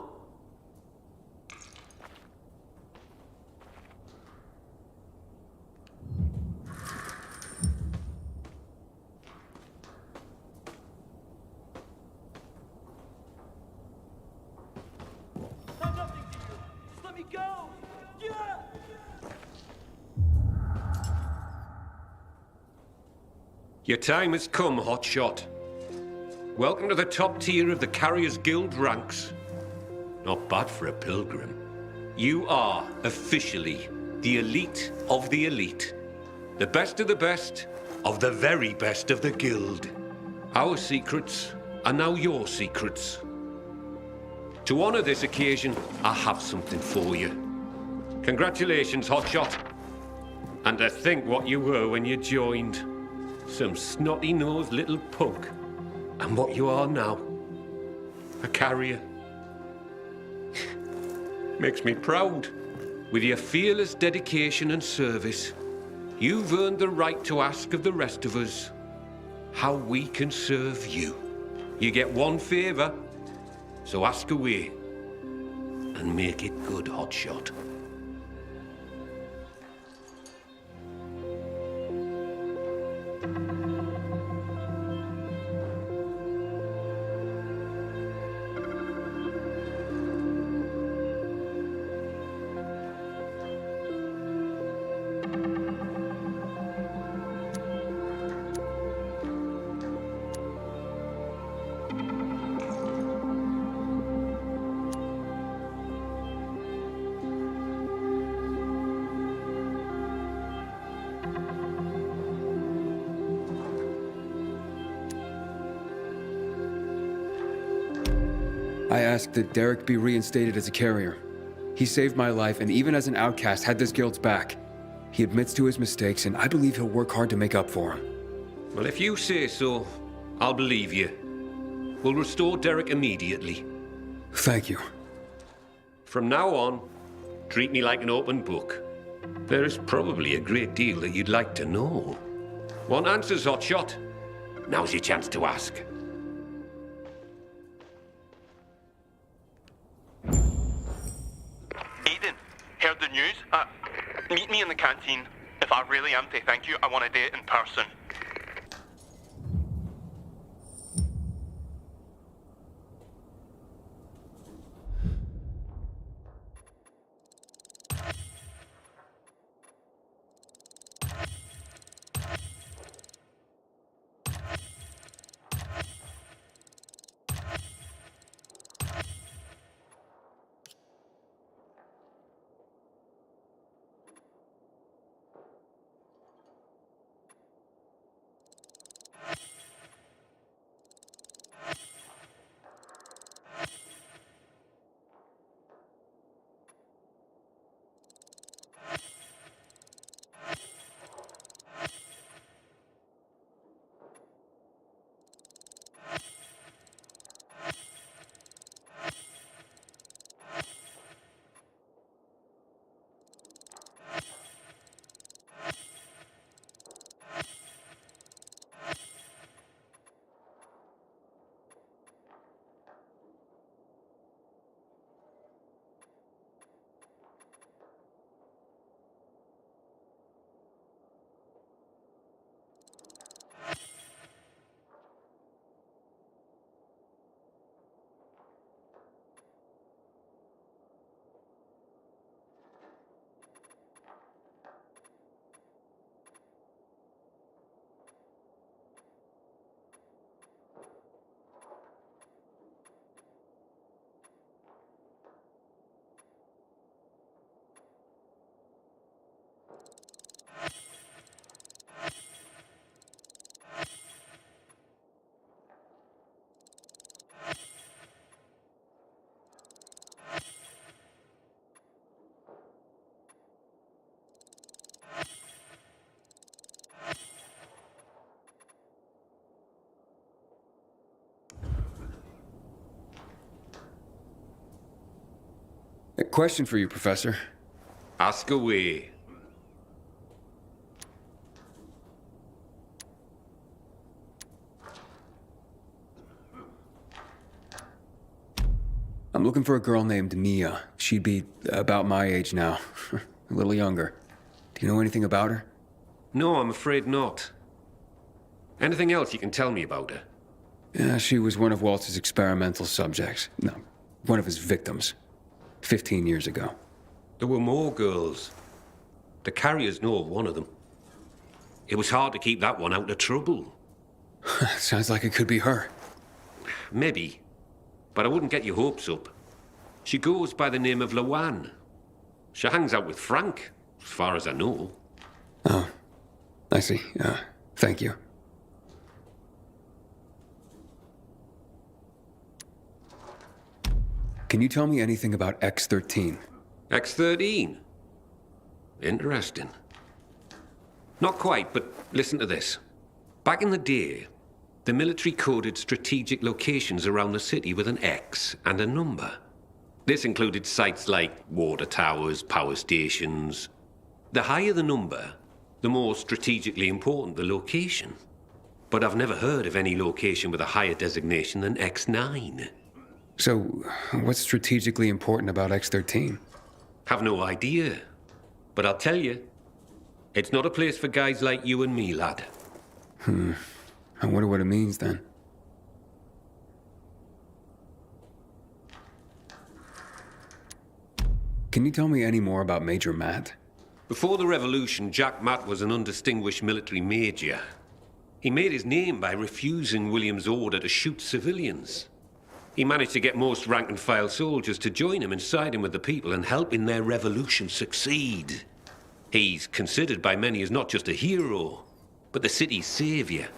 A: me go! Yeah!
M: Your time has come, Hotshot. Welcome to the top tier of the Carriers Guild ranks. Not bad for a pilgrim. You are officially the elite of the elite. The best of the best of the very best of the guild. Our secrets are now your secrets. To honor this occasion, I have something for you. Congratulations, Hotshot. And to think what you were when you joined. Some snotty-nosed little punk. And what you are now. A carrier. Makes me proud. With your fearless dedication and service, you've earned the right to ask of the rest of us how we can serve you. You get one favor, so ask away. And make it good, Hotshot.
N: I asked that Derek be reinstated as a carrier. He saved my life, and even as an outcast, had this guild's back. He admits to his mistakes, and I believe he'll work hard to make up for them.
M: Well, if you say so, I'll believe you. We'll restore Derek immediately.
N: Thank you.
M: From now on, treat me like an open book. There is probably a great deal that you'd like to know. Want answers, Hotshot? Now's your chance to ask.
T: Aiden, heard the news? Meet me in the canteen. If I really am to thank you, I want to do it in person.
N: A question for you, Professor.
M: Ask away.
N: I'm looking for a girl named Mia. She'd be about my age now. A little younger. Do you know anything about her?
M: No, I'm afraid not. Anything else you can tell me about her?
N: Yeah, she was one of Waltz's experimental subjects. No, one of his victims. 15 years ago.
M: There were more girls. The carriers know of one of them. It was hard to keep that one out of trouble.
N: Sounds like it could be her.
M: Maybe. But I wouldn't get your hopes up. She goes by the name of Lawan. She hangs out with Frank, as far as I know.
N: Oh, I see. Thank you. Can you tell me anything about X-13?
M: X-13? Interesting. Not quite, but listen to this. Back in the day, the military coded strategic locations around the city with an X and a number. This included sites like water towers, power stations. The higher the number, the more strategically important the location. But I've never heard of any location with a higher designation than X9.
N: So, what's strategically important about X-13?
M: Have no idea. But I'll tell you, it's not a place for guys like you and me, lad.
N: I wonder what it means then. Can you tell me any more about Major Matt?
M: Before the revolution, Jack Matt was an undistinguished military major. He made his name by refusing William's order to shoot civilians. He managed to get most rank-and-file soldiers to join him in siding with the people and helping their revolution succeed. He's considered by many as not just a hero, but the city's savior.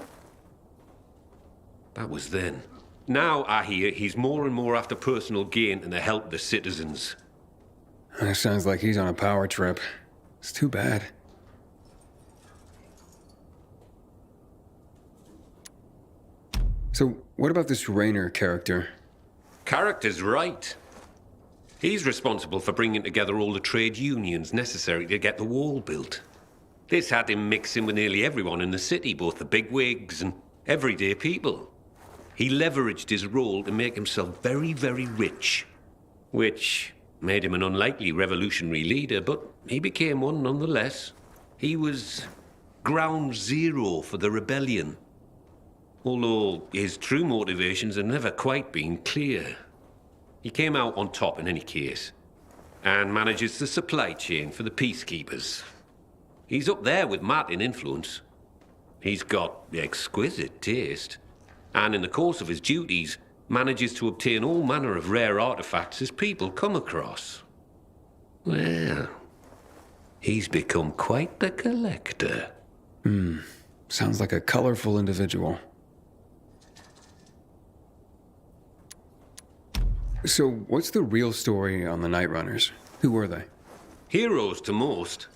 M: That was then. Now, I hear, he's more and more after personal gain and to help the citizens.
N: That sounds like he's on a power trip. It's too bad. So, what about this Raynor character?
M: Character's right. He's responsible for bringing together all the trade unions necessary to get the wall built. This had him mixing with nearly everyone in the city, both the bigwigs and everyday people. He leveraged his role to make himself very, very rich, which made him an unlikely revolutionary leader, but he became one nonetheless. He was ground zero for the rebellion, although his true motivations have never quite been clear. He came out on top in any case, and manages the supply chain for the peacekeepers. He's up there with Matt in influence. He's got exquisite taste, and in the course of his duties, manages to obtain all manner of rare artifacts his people come across. Well, he's become quite the collector.
N: Sounds like a colorful individual. So, what's the real story on the Night Runners? Who were they?
M: Heroes to most.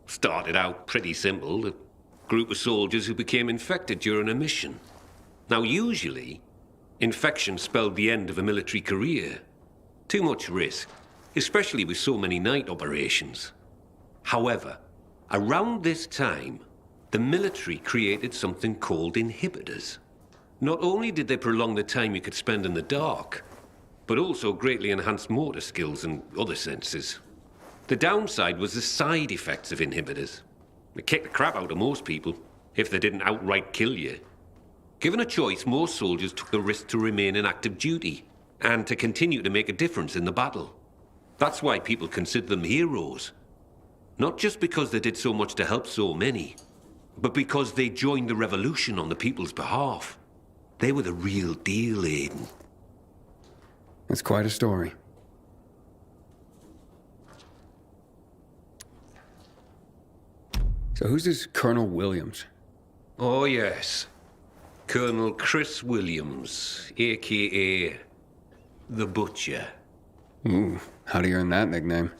M: Started out pretty simple, a group of soldiers who became infected during a mission. Now, usually, infection spelled the end of a military career. Too much risk, especially with so many night operations. However, around this time, the military created something called inhibitors. Not only did they prolong the time you could spend in the dark, but also greatly enhanced motor skills and other senses. The downside was the side effects of inhibitors. They kicked the crap out of most people, if they didn't outright kill you. Given a choice, most soldiers took the risk to remain in active duty, and to continue to make a difference in the battle. That's why people consider them heroes. Not just because they did so much to help so many, but because they joined the revolution on the people's behalf. They were the real deal, Aiden.
N: That's quite a story. So who's this Colonel Williams?
M: Oh, yes. Colonel Chris Williams, a.k.a. The Butcher.
N: Ooh, how do you earn that nickname?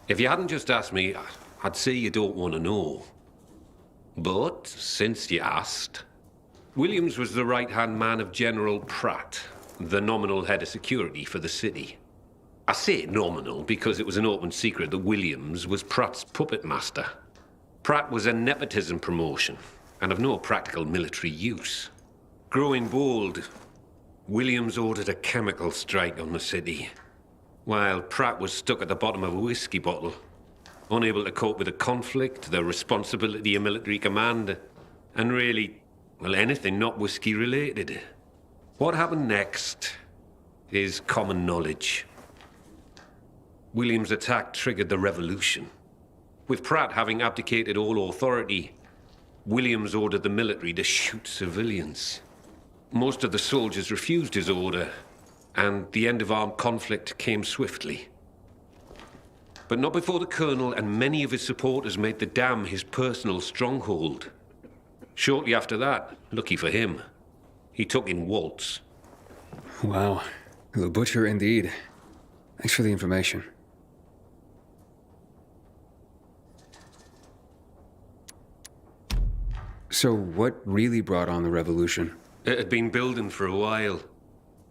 M: If you hadn't just asked me, I'd say you don't want to know. But, since you asked, Williams was the right-hand man of General Pratt, the nominal head of security for the city. I say nominal because it was an open secret that Williams was Pratt's puppet master. Pratt was a nepotism promotion, and of no practical military use. Growing bold, Williams ordered a chemical strike on the city, while Pratt was stuck at the bottom of a whiskey bottle, unable to cope with the conflict, the responsibility of military command, and really, well, anything not whiskey-related. What happened next is common knowledge. William's attack triggered the revolution. With Pratt having abdicated all authority, Williams ordered the military to shoot civilians. Most of the soldiers refused his order, and the end of armed conflict came swiftly. But not before the colonel and many of his supporters made the dam his personal stronghold. Shortly after that, lucky for him, he took in Waltz.
N: Wow. The butcher indeed. Thanks for the information. So what really brought on the revolution?
M: It had been building for a while.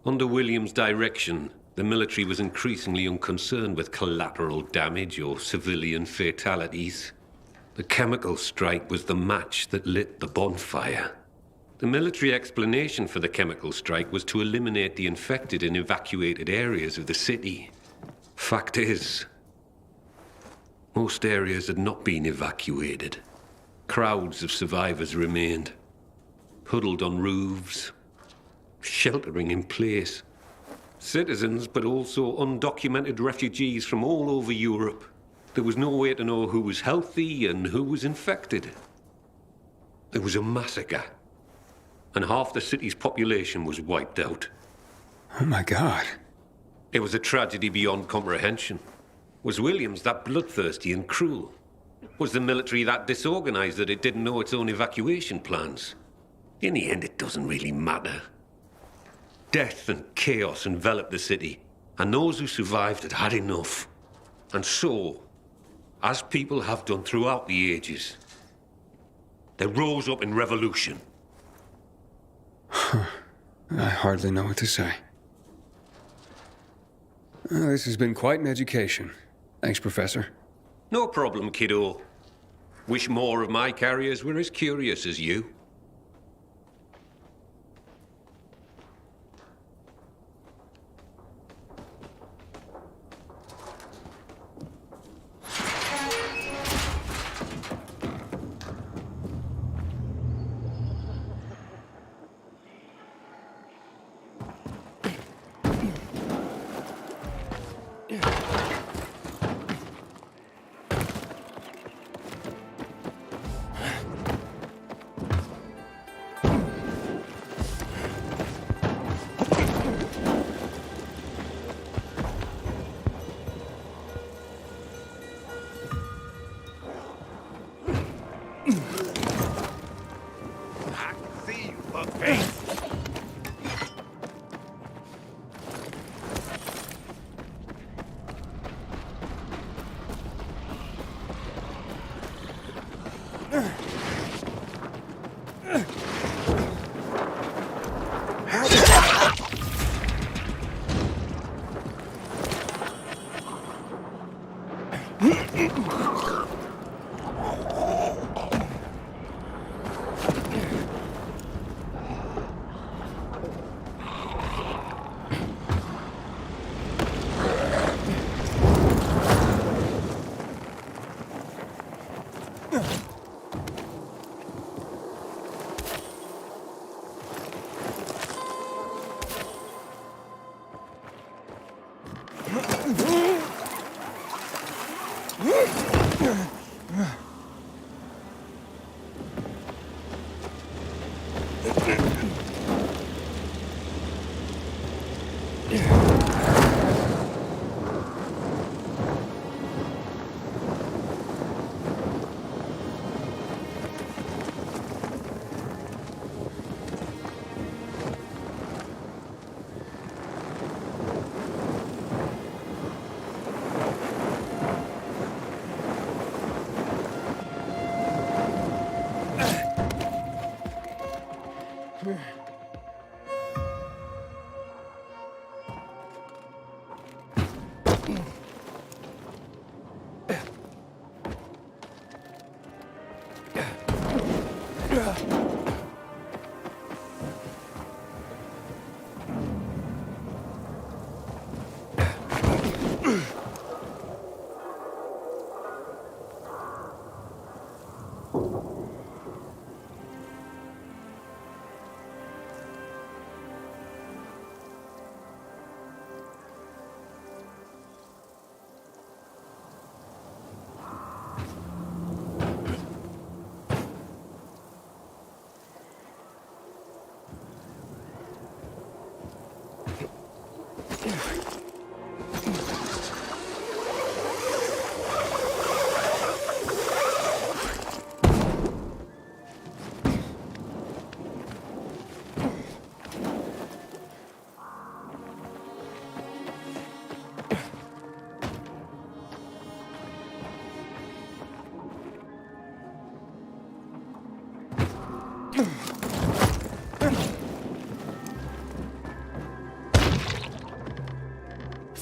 M: Under William's direction, the military was increasingly unconcerned with collateral damage or civilian fatalities. The chemical strike was the match that lit the bonfire. The military explanation for the chemical strike was to eliminate the infected in evacuated areas of the city. Fact is, most areas had not been evacuated. Crowds of survivors remained, huddled on roofs, sheltering in place. Citizens, but also undocumented refugees from all over Europe. There was no way to know who was healthy and who was infected. It was a massacre, and half the city's population was wiped out.
N: Oh my God.
M: It was a tragedy beyond comprehension. Was Williams that bloodthirsty and cruel? Was the military that disorganized that it didn't know its own evacuation plans? In the end, it doesn't really matter. Death and chaos enveloped the city, and those who survived had had enough. And so, as people have done throughout the ages, they rose up in revolution.
N: I hardly know what to say. This has been quite an education. Thanks, Professor.
M: No problem, kiddo. Wish more of my carriers were as curious as you.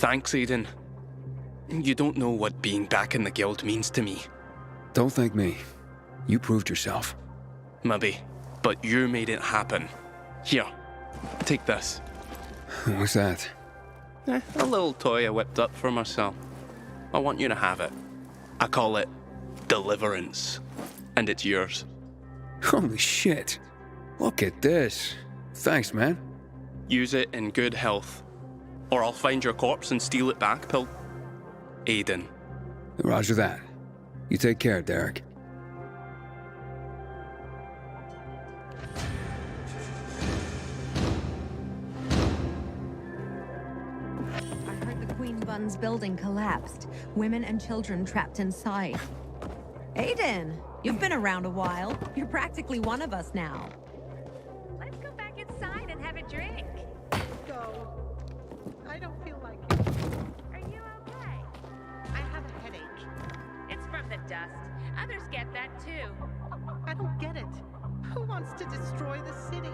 S: Thanks, Aiden. You don't know what being back in the guild means to me.
N: Don't thank me. You proved yourself.
S: Maybe, but you made it happen. Here, take this.
N: What's that?
S: A little toy I whipped up for myself. I want you to have it. I call it Deliverance, and it's yours.
N: Holy shit. Look at this. Thanks, man.
S: Use it in good health, or I'll find your corpse and steal it back, Aiden.
N: Roger that. You take care, Derek.
F: I heard the Queen Bun's building collapsed. Women and children trapped inside. Aiden, you've been around a while. You're practically one of us now.
V: Let's go back inside and have a drink.
W: Go. I don't feel like it.
V: Are you okay?
W: I have a headache.
V: It's from the dust. Others get that too.
W: I don't get it. Who wants to destroy the city?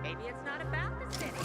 V: Maybe it's not about the city.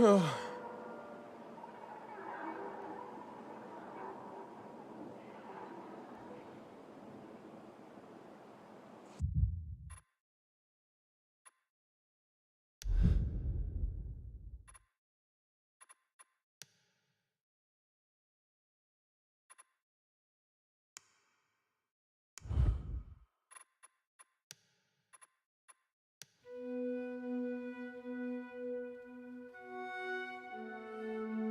D: Oh.